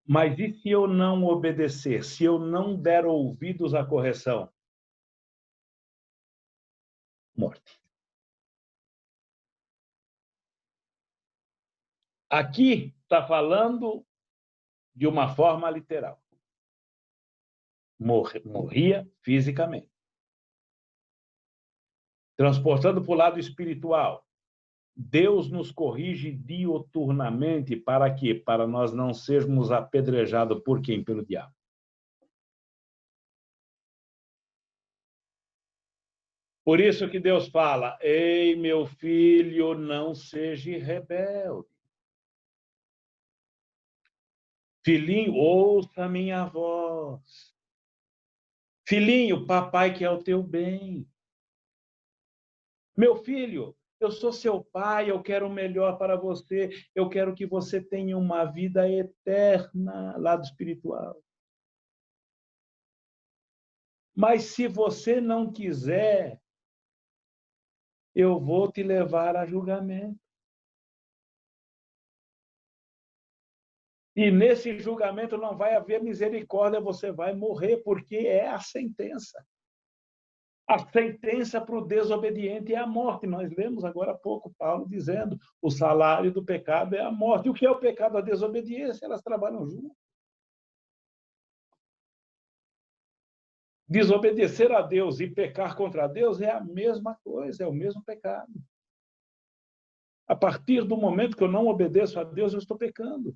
[SPEAKER 1] Mas e se eu não obedecer? Se eu não der ouvidos à correção? Morte. Aqui está falando de uma forma literal. Morria fisicamente. Transportando para o lado espiritual. Deus nos corrige dioturnamente para quê? Para nós não sermos apedrejados por quem? Pelo diabo. Por isso que Deus fala: ei, meu filho, não seja rebelde. Filhinho, ouça a minha voz. Filhinho, papai quer o teu bem. Meu filho, eu sou seu pai, eu quero o melhor para você, eu quero que você tenha uma vida eterna, lado espiritual. Mas se você não quiser, eu vou te levar a julgamento. E nesse julgamento não vai haver misericórdia, você vai morrer, porque é a sentença. A sentença para o desobediente é a morte. Nós lemos agora há pouco Paulo dizendo: o salário do pecado é a morte. E o que é o pecado? A desobediência. Elas trabalham juntas. Desobedecer a Deus e pecar contra Deus é a mesma coisa, é o mesmo pecado. A partir do momento que eu não obedeço a Deus, eu estou pecando.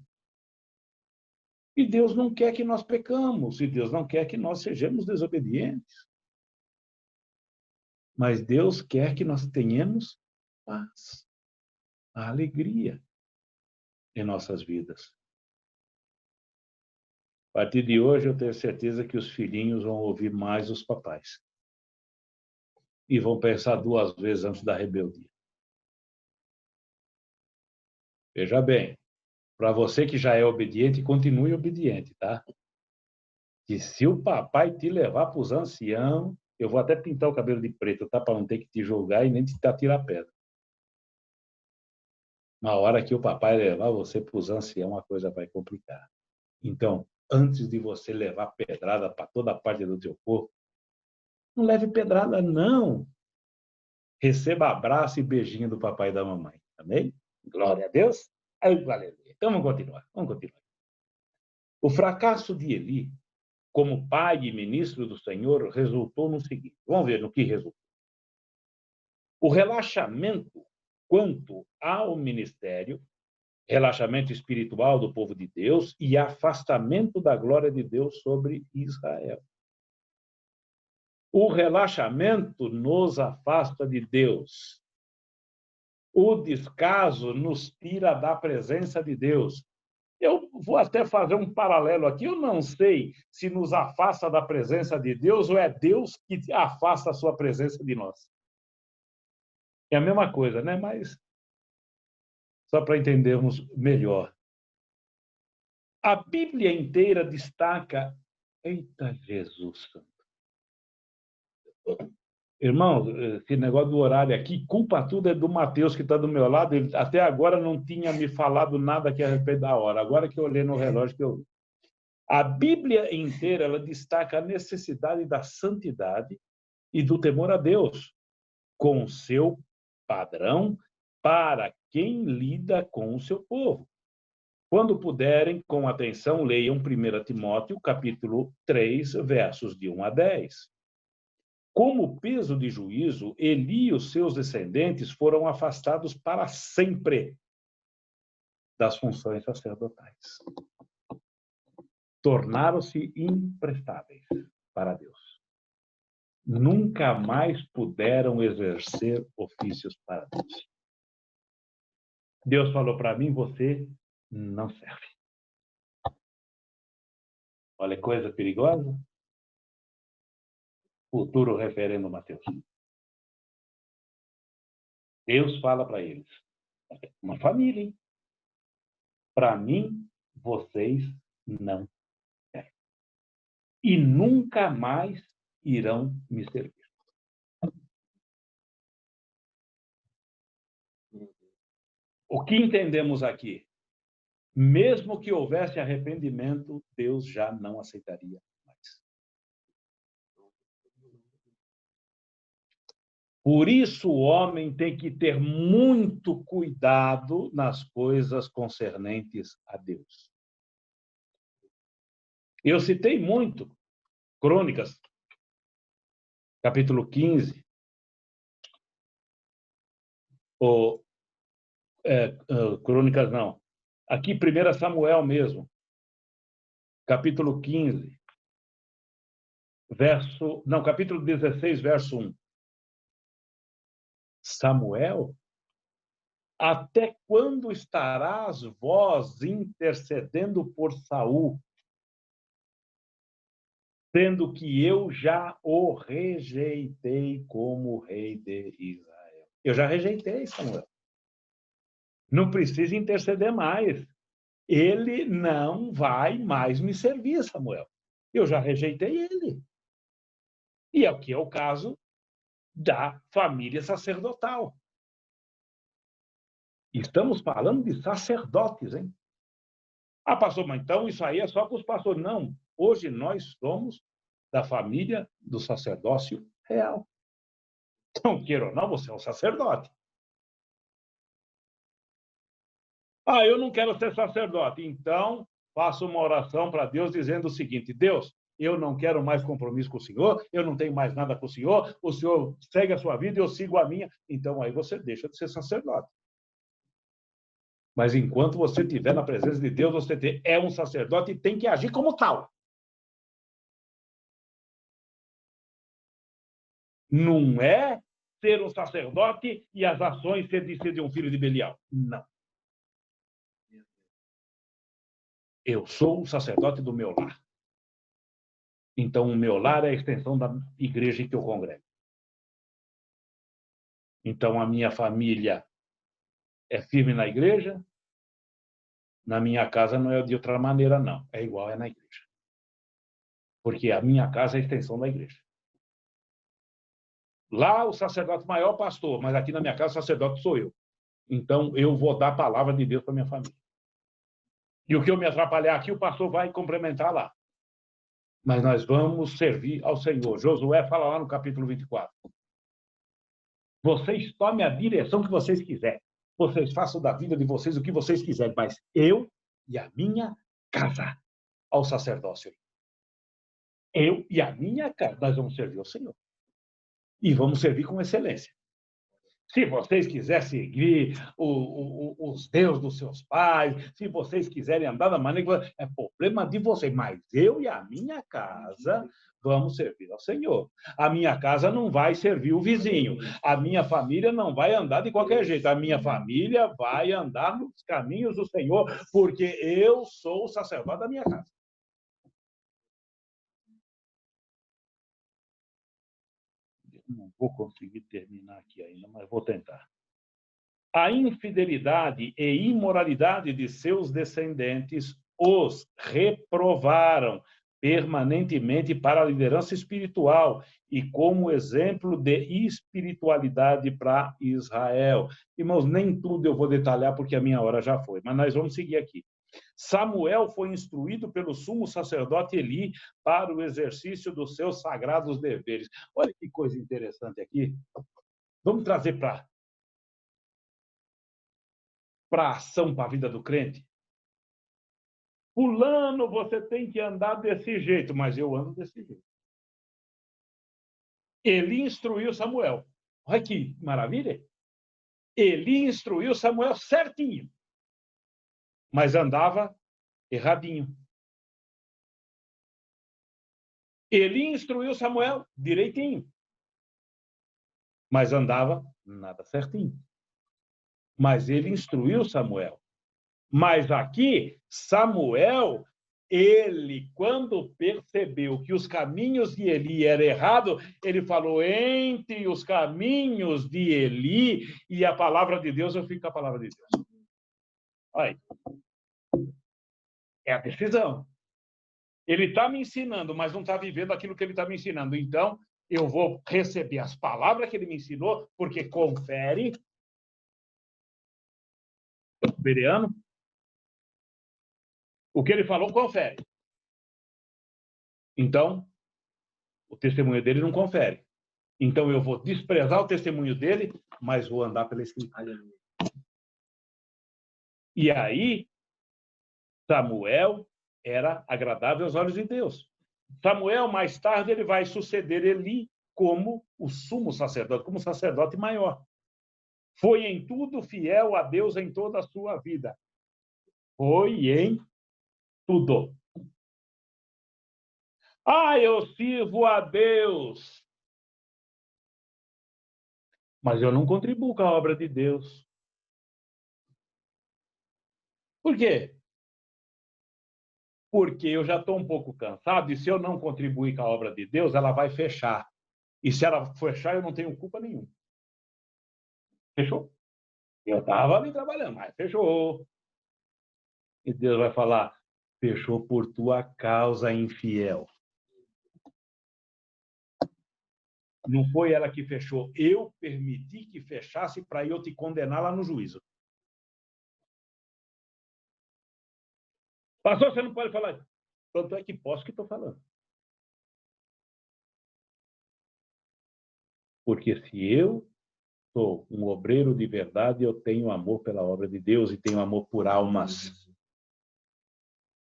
[SPEAKER 1] E Deus não quer que nós pecamos, e Deus não quer que nós sejamos desobedientes. Mas Deus quer que nós tenhamos paz, a alegria em nossas vidas. A partir de hoje, eu tenho certeza que os filhinhos vão ouvir mais os papais. E vão pensar duas vezes antes da rebeldia. Veja bem, para você que já é obediente, continue obediente, tá? Que se o papai te levar para os anciãos, eu vou até pintar o cabelo de preto, tá? Para não ter que te julgar e nem te tirar pedra. Na hora que o papai levar você para os anciãos, a coisa vai complicar. Então, antes de você levar pedrada para toda parte do teu corpo, não leve pedrada, não. Receba abraço e beijinho do papai e da mamãe. Amém? Glória a Deus. Aleluia. Então, vamos continuar. O fracasso de Eli, como pai e ministro do Senhor, resultou no seguinte. Vamos ver no que resultou. O relaxamento quanto ao ministério, relaxamento espiritual do povo de Deus e afastamento da glória de Deus sobre Israel. O relaxamento nos afasta de Deus. O descaso nos tira da presença de Deus. Eu vou até fazer um paralelo aqui. Eu não sei se nos afasta da presença de Deus ou é Deus que afasta a sua presença de nós. É a mesma coisa, né? Mas só para entendermos melhor. A Bíblia inteira destaca... Eita, Jesus Santo. Irmão, esse negócio do horário aqui, culpa tudo é do Mateus, que está do meu lado. Ele até agora não tinha me falado nada aqui a respeito da hora. Agora que eu olhei no relógio, que eu vi. A Bíblia inteira, ela destaca a necessidade da santidade e do temor a Deus, com o seu padrão para quem lida com o seu povo. Quando puderem, com atenção, leiam 1 Timóteo, capítulo 3, versos de 1 a 10. Como peso de juízo, Eli e os seus descendentes foram afastados para sempre das funções sacerdotais. Tornaram-se imprestáveis para Deus. Nunca mais puderam exercer ofícios para Deus. Deus falou para mim, você não serve. Olha que coisa perigosa. Futuro referendo Mateus. Deus fala para eles, uma família, hein? Para mim, vocês não servem. E nunca mais irão me servir. O que entendemos aqui? Mesmo que houvesse arrependimento, Deus já não aceitaria mais. Por isso, o homem tem que ter muito cuidado nas coisas concernentes a Deus. Eu citei muito Crônicas, capítulo 15, ou Crônicas não, aqui 1 Samuel mesmo, capítulo 15, capítulo 16, verso 1. Samuel, até quando estarás vós intercedendo por Saul, sendo que eu já o rejeitei como rei de Israel? Eu já rejeitei Samuel. Não precisa interceder mais. Ele não vai mais me servir, Samuel. Eu já rejeitei ele. E é o que é o caso da família sacerdotal. Estamos falando de sacerdotes, hein? Ah, pastor, mas então isso aí é só para os pastores. Não, hoje nós somos da família do sacerdócio real. Então, queira ou não, você é um sacerdote. Ah, eu não quero ser sacerdote. Então, faça uma oração para Deus dizendo o seguinte: Deus, eu não quero mais compromisso com o Senhor, eu não tenho mais nada com o Senhor segue a sua vida e eu sigo a minha. Então, aí você deixa de ser sacerdote. Mas enquanto você estiver na presença de Deus, você é um sacerdote e tem que agir como tal. Não é ser um sacerdote e as ações ser de um filho de Belial. Não. Eu sou um sacerdote do meu lar. Então, o meu lar é a extensão da igreja em que eu congrego. Então, a minha família é firme na igreja. Na minha casa não é de outra maneira, não. É igual é na igreja. Porque a minha casa é a extensão da igreja. Lá, o sacerdote maior é o pastor, mas aqui na minha casa, o sacerdote sou eu. Então, eu vou dar a palavra de Deus para minha família. E o que eu me atrapalhar aqui, o pastor vai complementar lá. Mas nós vamos servir ao Senhor. Josué fala lá no capítulo 24. Vocês tomem a direção que vocês quiserem. Vocês façam da vida de vocês o que vocês quiserem. Mas eu e a minha casa ao sacerdócio. Eu e a minha casa, nós vamos servir ao Senhor. E vamos servir com excelência. Se vocês quiserem seguir os deuses dos seus pais, se vocês quiserem andar da maneira que é problema de vocês, mas eu e a minha casa vamos servir ao Senhor. A minha casa não vai servir o vizinho. A minha família não vai andar de qualquer jeito. A minha família vai andar nos caminhos do Senhor, porque eu sou o sacerdote da minha casa. Não vou conseguir terminar aqui ainda, mas vou tentar. A infidelidade e imoralidade de seus descendentes os reprovaram permanentemente para a liderança espiritual e como exemplo de espiritualidade para Israel. Irmãos, nem tudo eu vou detalhar porque a minha hora já foi, mas nós vamos seguir aqui. Samuel foi instruído pelo sumo sacerdote Eli para o exercício dos seus sagrados deveres. Olha que coisa interessante aqui. Vamos trazer para a ação, para a vida do crente. Fulano, você tem que andar desse jeito, mas eu ando desse jeito. Eli instruiu Samuel. Olha que maravilha! Eli instruiu Samuel certinho, mas andava erradinho. Eli instruiu Samuel direitinho, mas andava nada certinho. Mas ele instruiu Samuel. Mas aqui, Samuel, ele, quando percebeu que os caminhos de Eli eram errados, ele falou, entre os caminhos de Eli e a palavra de Deus, eu fico com a palavra de Deus. Olha, é a decisão. Ele está me ensinando, mas não está vivendo aquilo que ele está me ensinando. Então, eu vou receber as palavras que ele me ensinou, porque confere. Bereano, o que ele falou, confere. Então, o testemunho dele não confere. Então, eu vou desprezar o testemunho dele, mas vou andar pela Escritura. E aí, Samuel era agradável aos olhos de Deus. Samuel, mais tarde, ele vai suceder Eli como o sumo sacerdote, como sacerdote maior. Foi em tudo fiel a Deus em toda a sua vida. Foi em tudo. Ah, eu sirvo a Deus. Mas eu não contribuo com a obra de Deus. Por quê? Porque eu já estou um pouco cansado e se eu não contribuir com a obra de Deus, ela vai fechar. E se ela fechar, eu não tenho culpa nenhuma. Fechou? Eu estava ali trabalhando, mas fechou. E Deus vai falar, fechou por tua causa, infiel. Não foi ela que fechou. Eu permiti que fechasse para eu te condenar lá no juízo. Pastor, você não pode falar. Tanto é que posso que estou falando. Porque se eu sou um obreiro de verdade, eu tenho amor pela obra de Deus e tenho amor por almas.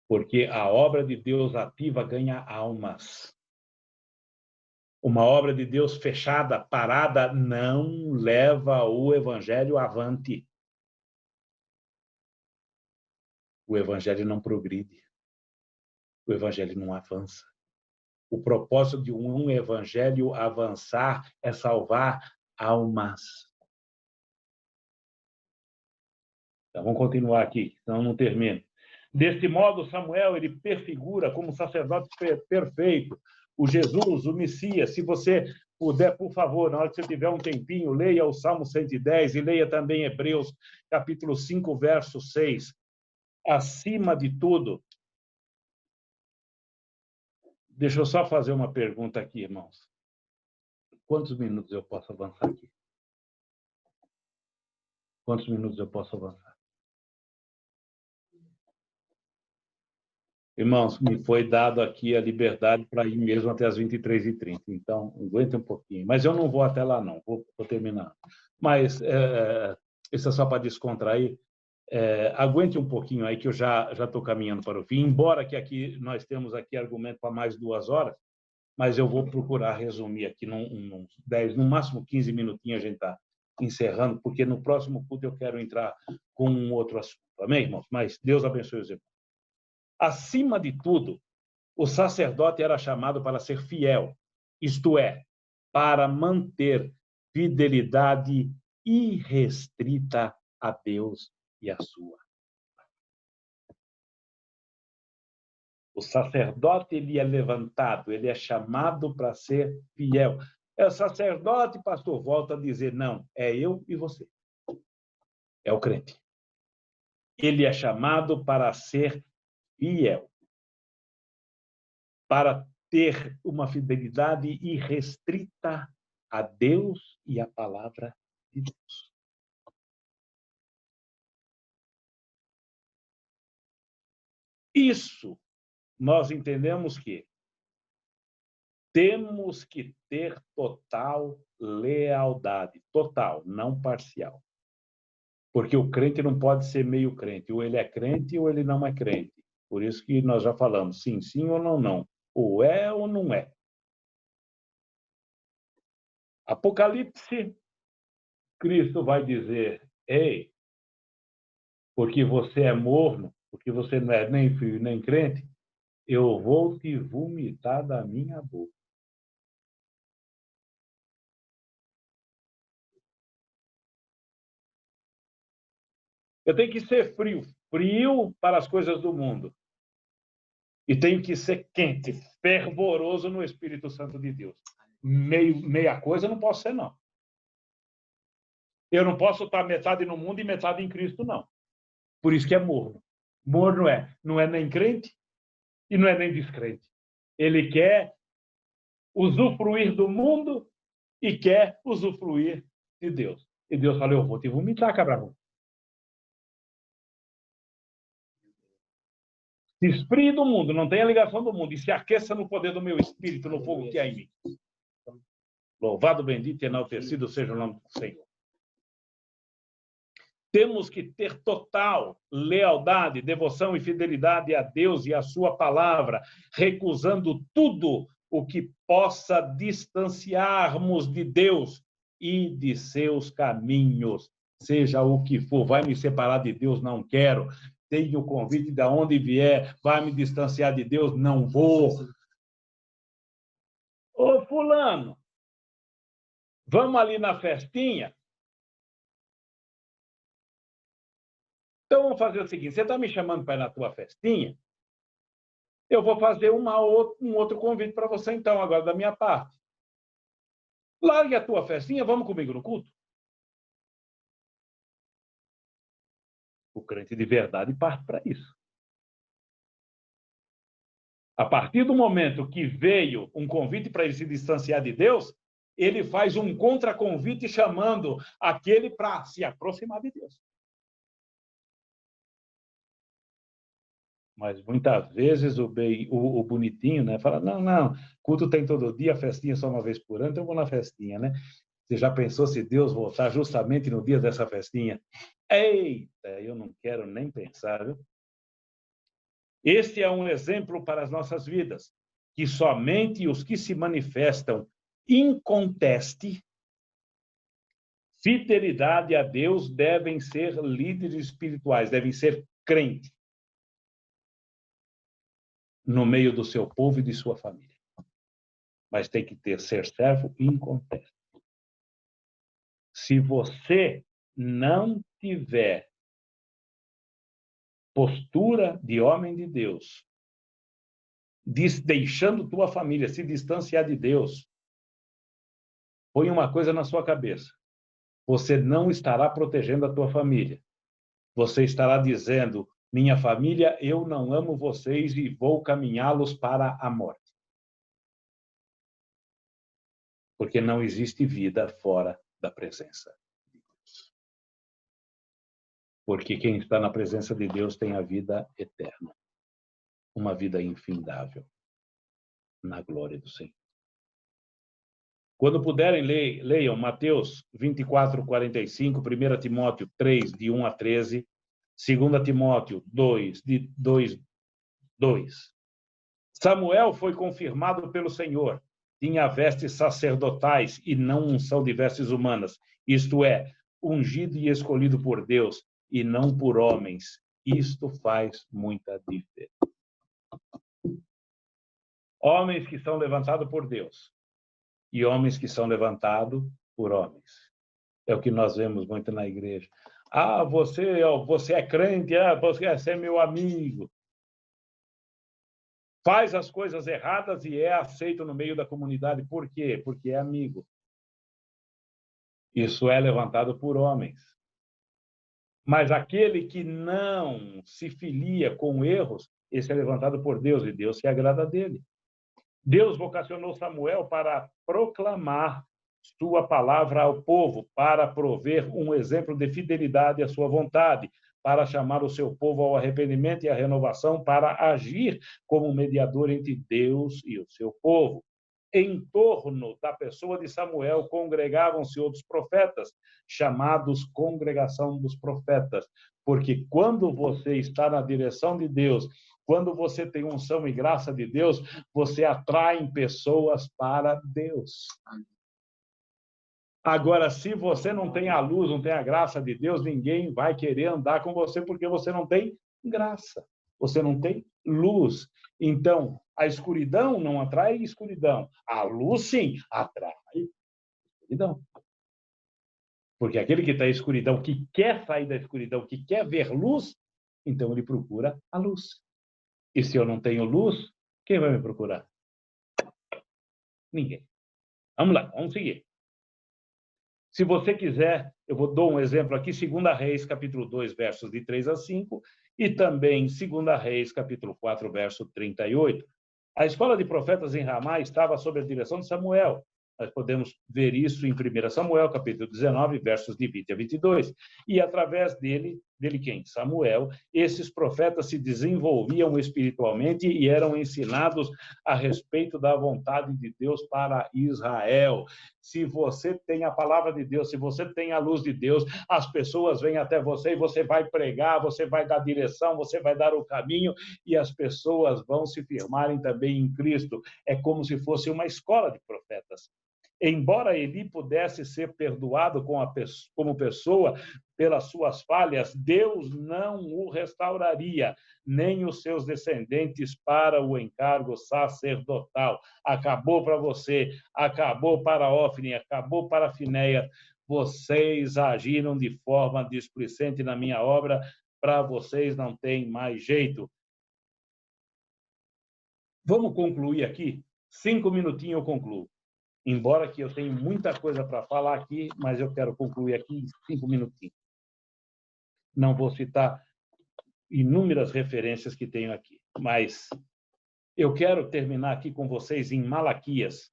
[SPEAKER 1] Porque a obra de Deus ativa ganha almas. Uma obra de Deus fechada, parada, não leva o evangelho avante. O evangelho não progride. O evangelho não avança. O propósito de um evangelho avançar é salvar almas. Então, vamos continuar aqui, senão não termino. Deste modo, Samuel, ele perfigura como sacerdote perfeito, o Jesus, o Messias. Se você puder, por favor, na hora que você tiver um tempinho, leia o Salmo 110 e leia também Hebreus, capítulo 5, verso 6. Acima de tudo, deixa eu só fazer uma pergunta aqui, irmãos. Quantos minutos eu posso avançar aqui? Quantos minutos eu posso avançar? Irmãos, me foi dado aqui a liberdade para ir mesmo até as 23h30. Então, aguente um pouquinho. Mas eu não vou até lá, não. Vou terminar. Mas, isso é só para descontrair. Aguente um pouquinho aí, que eu já estou caminhando para o fim. Embora que aqui nós temos aqui argumento para mais 2 horas, mas eu vou procurar resumir aqui num 10, no máximo 15 minutinhos a gente está encerrando, porque no próximo culto eu quero entrar com um outro assunto. Amém, irmãos? Mas Deus abençoe os irmãos. Acima de tudo, o sacerdote era chamado para ser fiel, isto é, para manter fidelidade irrestrita a Deus e a sua. O sacerdote, ele é levantado, ele é chamado para ser fiel. É o sacerdote, pastor, volta a dizer, não, é eu e você. É o crente. Ele é chamado para ser fiel, para ter uma fidelidade irrestrita a Deus e a palavra de Deus. Isso, nós entendemos que temos que ter total lealdade, total, não parcial. Porque o crente não pode ser meio crente, ou ele é crente ou ele não é crente. Por isso que nós já falamos, sim, sim ou não, não. Ou é ou não é. Apocalipse, Cristo vai dizer: ei, porque você é morno, porque você não é nem filho nem crente, eu vou te vomitar da minha boca. Eu tenho que ser frio, frio para as coisas do mundo. E tenho que ser quente, fervoroso no Espírito Santo de Deus. Meia coisa eu não posso ser, não. Eu não posso estar metade no mundo e metade em Cristo, não. Por isso que é morno. Morno não é nem crente e não é nem descrente. Ele quer usufruir do mundo e quer usufruir de Deus. E Deus falou: eu vou te vomitar, cabra. Se esfrie do mundo, não tenha ligação do mundo, e se aqueça no poder do meu Espírito, no fogo que há em mim. Louvado, bendito e enaltecido seja o nome do Senhor. Temos que ter total lealdade, devoção e fidelidade a Deus e à sua palavra, recusando tudo o que possa distanciarmos de Deus e de seus caminhos, seja o que for. Vai me separar de Deus? Não quero. Tenho o convite de onde vier. Vai me distanciar de Deus? Não vou. Ô, fulano, vamos ali na festinha? Então, vamos fazer o seguinte: você está me chamando para ir na tua festinha? Eu vou fazer um outro convite para você, então, agora da minha parte. Largue a tua festinha, vamos comigo no culto. O crente de verdade parte para isso. A partir do momento que veio um convite para ele se distanciar de Deus, ele faz um contra-convite chamando aquele para se aproximar de Deus. Mas muitas vezes o bonitinho, né, fala: não, culto tem todo dia, festinha só uma vez por ano, então eu vou na festinha, né? Você já pensou se Deus voltar justamente no dia dessa festinha? Eita, eu não quero nem pensar, viu? Este é um exemplo para as nossas vidas, que somente os que se manifestam inconteste fidelidade a Deus devem ser líderes espirituais, devem ser crentes no meio do seu povo e de sua família. Mas tem que ser servo inconteste. Se você não tiver postura de homem de Deus, deixando tua família se distanciar de Deus, põe uma coisa na sua cabeça: você não estará protegendo a tua família. Você estará dizendo: minha família, eu não amo vocês e vou caminhá-los para a morte. Porque não existe vida fora da presença de Deus. Porque quem está na presença de Deus tem a vida eterna. Uma vida infindável na glória do Senhor. Quando puderem, leiam Mateus 24, 45, 1 Timóteo 3, de 1 a 13, 2 Timóteo 2, de 2. Samuel foi confirmado pelo Senhor. Tinha vestes sacerdotais e não unção de vestes humanas. Isto é, ungido e escolhido por Deus e não por homens. Isto faz muita diferença. Homens que são levantados por Deus e homens que são levantados por homens. É o que nós vemos muito na igreja. Ah, você é crente, você é meu amigo. Faz as coisas erradas e é aceito no meio da comunidade. Por quê? Porque é amigo. Isso é levantado por homens. Mas aquele que não se filia com erros, esse é levantado por Deus e Deus se agrada dele. Deus vocacionou Samuel para proclamar sua palavra ao povo, para prover um exemplo de fidelidade à sua vontade, para chamar o seu povo ao arrependimento e à renovação, para agir como mediador entre Deus e o seu povo. Em torno da pessoa de Samuel congregavam-se outros profetas, chamados Congregação dos Profetas, porque quando você está na direção de Deus, quando você tem unção e graça de Deus, você atrai pessoas para Deus. Agora, se você não tem a luz, não tem a graça de Deus, ninguém vai querer andar com você porque você não tem graça, você não tem luz. Então, a escuridão não atrai escuridão. A luz, sim, atrai escuridão. Porque aquele que está em escuridão, que quer sair da escuridão, que quer ver luz, então ele procura a luz. E se eu não tenho luz, quem vai me procurar? Ninguém. Vamos lá, vamos seguir. Se você quiser, eu dou um exemplo aqui, 2 Reis, capítulo 2, versos de 3 a 5, e também 2 Reis, capítulo 4, verso 38. A escola de profetas em Ramá estava sob a direção de Samuel. Nós podemos ver isso em 1 Samuel, capítulo 19, versos de 20 a 22. E através dele quem? Samuel, esses profetas se desenvolviam espiritualmente e eram ensinados a respeito da vontade de Deus para Israel. Se você tem a palavra de Deus, se você tem a luz de Deus, as pessoas vêm até você e você vai pregar, você vai dar direção, você vai dar o caminho e as pessoas vão se firmarem também em Cristo. É como se fosse uma escola de profetas. Embora Eli pudesse ser perdoado como pessoa pelas suas falhas, Deus não o restauraria, nem os seus descendentes para o encargo sacerdotal. Acabou para você, acabou para Ofni, acabou para Finéias. Vocês agiram de forma displicente na minha obra, para vocês não tem mais jeito. Vamos concluir aqui? 5 minutinhos eu concluo. Embora que eu tenha muita coisa para falar aqui, mas eu quero concluir aqui em 5 minutinhos. Não vou citar inúmeras referências que tenho aqui, mas eu quero terminar aqui com vocês em Malaquias,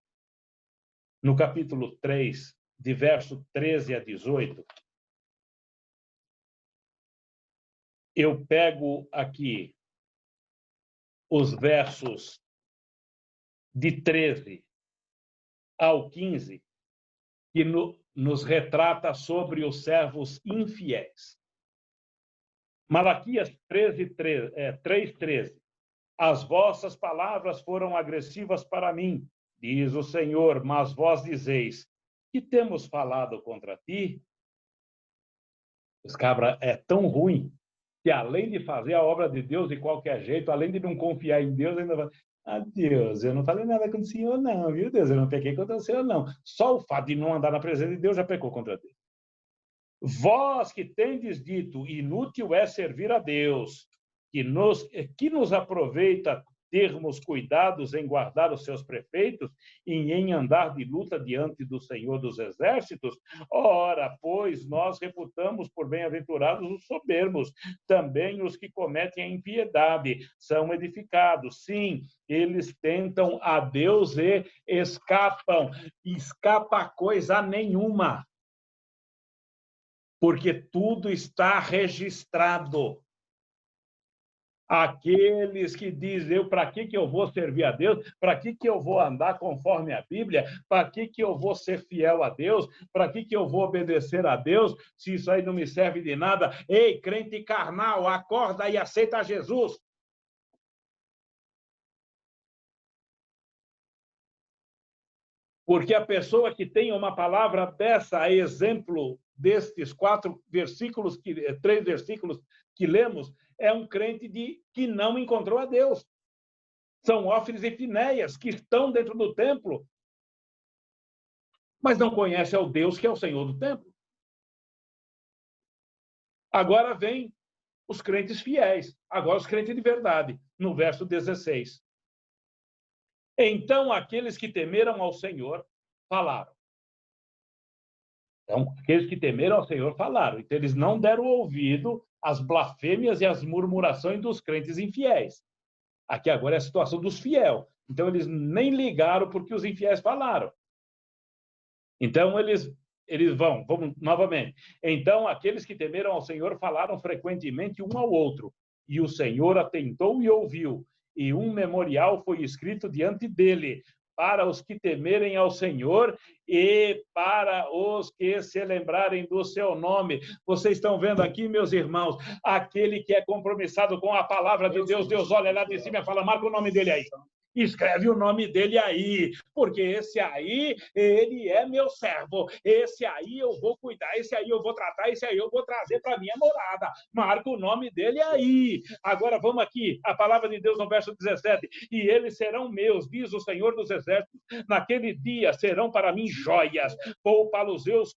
[SPEAKER 1] no capítulo 3, de verso 13 a 18. Eu pego aqui os versos de 13 ao 15, que nos retrata sobre os servos infiéis. Malaquias 3:13. As vossas palavras foram agressivas para mim, diz o Senhor, mas vós dizeis, que temos falado contra ti? Esse cabra é tão ruim que, além de fazer a obra de Deus de qualquer jeito, além de não confiar em Deus, ainda vai... Deus, eu não falei nada contra o Senhor, não, viu, Deus? Eu não pequei contra o Senhor, não. Só o fato de não andar na presença de Deus já pecou contra Deus. Vós que tendes dito, inútil é servir a Deus, que nos aproveita termos cuidados em guardar os seus prefeitos e em andar de luta diante do Senhor dos Exércitos? Ora, pois, nós reputamos por bem-aventurados os soberbos, também os que cometem a impiedade são edificados. Sim, eles tentam a Deus e escapam. Escapa coisa nenhuma, porque tudo está registrado. Aqueles que dizem, para que eu vou servir a Deus? Para que eu vou andar conforme a Bíblia? Para que eu vou ser fiel a Deus? Para que eu vou obedecer a Deus? Se isso aí não me serve de nada. Ei, crente carnal, acorda e aceita Jesus. Porque a pessoa que tem uma palavra dessa, a exemplo destes 3 versículos que lemos, é um crente que não encontrou a Deus. São Ofni e Finéias que estão dentro do templo, mas não conhecem ao Deus que é o Senhor do templo. Agora vem os crentes fiéis, agora os crentes de verdade, no verso 16. Então, aqueles que temeram ao Senhor falaram. Então, aqueles que temeram ao Senhor falaram. Então, eles não deram ouvido às blasfêmias e às murmurações dos crentes infiéis. Aqui agora é a situação dos fiéis. Então, eles nem ligaram porque os infiéis falaram. Então, eles vamos novamente. Então, aqueles que temeram ao Senhor falaram frequentemente um ao outro. E o Senhor atentou e ouviu. E um memorial foi escrito diante dele, para os que temerem ao Senhor e para os que se lembrarem do seu nome. Vocês estão vendo aqui, meus irmãos, aquele que é compromissado com a palavra de Deus, Deus olha lá de cima e fala, marca o nome dele aí. escreve o nome dele aí, porque esse aí, ele é meu servo, esse aí eu vou cuidar, esse aí eu vou tratar, esse aí eu vou trazer para minha morada. Marca o nome dele aí. Agora vamos aqui, a palavra de Deus no verso 17. E eles serão meus, diz o Senhor dos Exércitos, naquele dia serão para mim joias, poupa-los-ei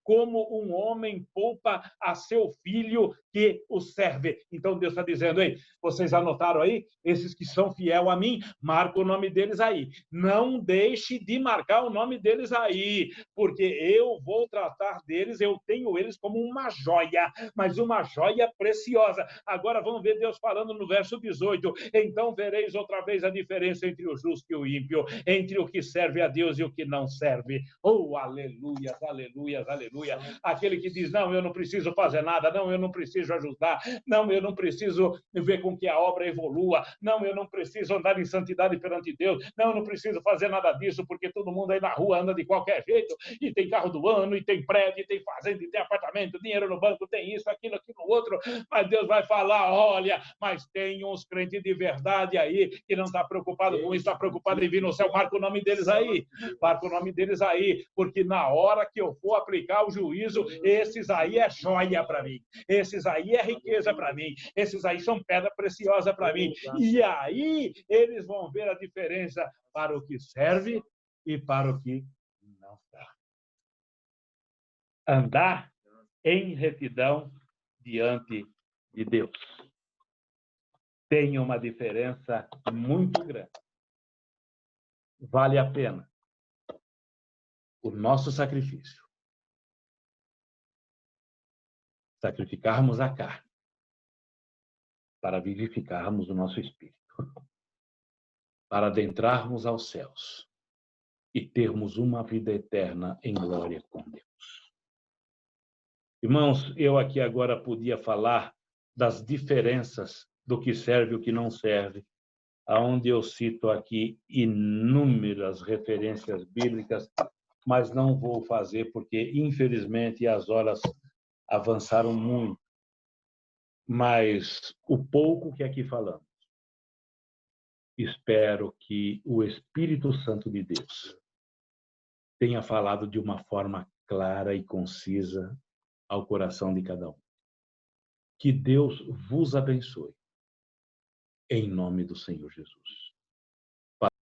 [SPEAKER 1] como um homem poupa a seu filho que o serve. Então Deus está dizendo, ei, vocês anotaram aí? Esses que são fiel a mim, marca o nome deles aí. Não deixe de marcar o nome deles aí, porque eu vou tratar deles, eu tenho eles como uma joia, mas uma joia preciosa. Agora vamos ver Deus falando no verso 18. Então vereis outra vez a diferença entre o justo e o ímpio, entre o que serve a Deus e o que não serve. Oh, aleluias, aleluias, aleluia. Aquele que diz, não, eu não preciso fazer nada, não, eu não preciso ajudar, não, eu não preciso ver com que a obra evolua, não, eu não preciso andar em santidade perante Deus, não, eu não preciso fazer nada disso, porque todo mundo aí na rua anda de qualquer jeito, e tem carro do ano, e tem prédio, e tem fazenda, e tem apartamento, dinheiro no banco, tem isso, aquilo, outro, mas Deus vai falar, olha, mas tem uns crentes de verdade aí, que não está preocupado com isso, está preocupado em vir no céu, marca o nome deles aí, marca o nome deles aí, porque na hora que eu for aplicar o juízo, esses aí é joia para mim, esses aí é riqueza para mim, esses aí são pedra preciosa para mim, e aí eles vão ver a diferença para o que serve e para o que não serve. Andar em retidão diante de Deus tem uma diferença muito grande. Vale a pena o nosso sacrifício. Sacrificarmos a carne para vivificarmos o nosso espírito, para adentrarmos aos céus e termos uma vida eterna em glória com Deus. Irmãos, eu aqui agora podia falar das diferenças do que serve e o que não serve, aonde eu cito aqui inúmeras referências bíblicas, mas não vou fazer porque, infelizmente, as horas avançaram muito. Mas o pouco que aqui falamos, espero que o Espírito Santo de Deus tenha falado de uma forma clara e concisa ao coração de cada um. Que Deus vos abençoe, em nome do Senhor Jesus.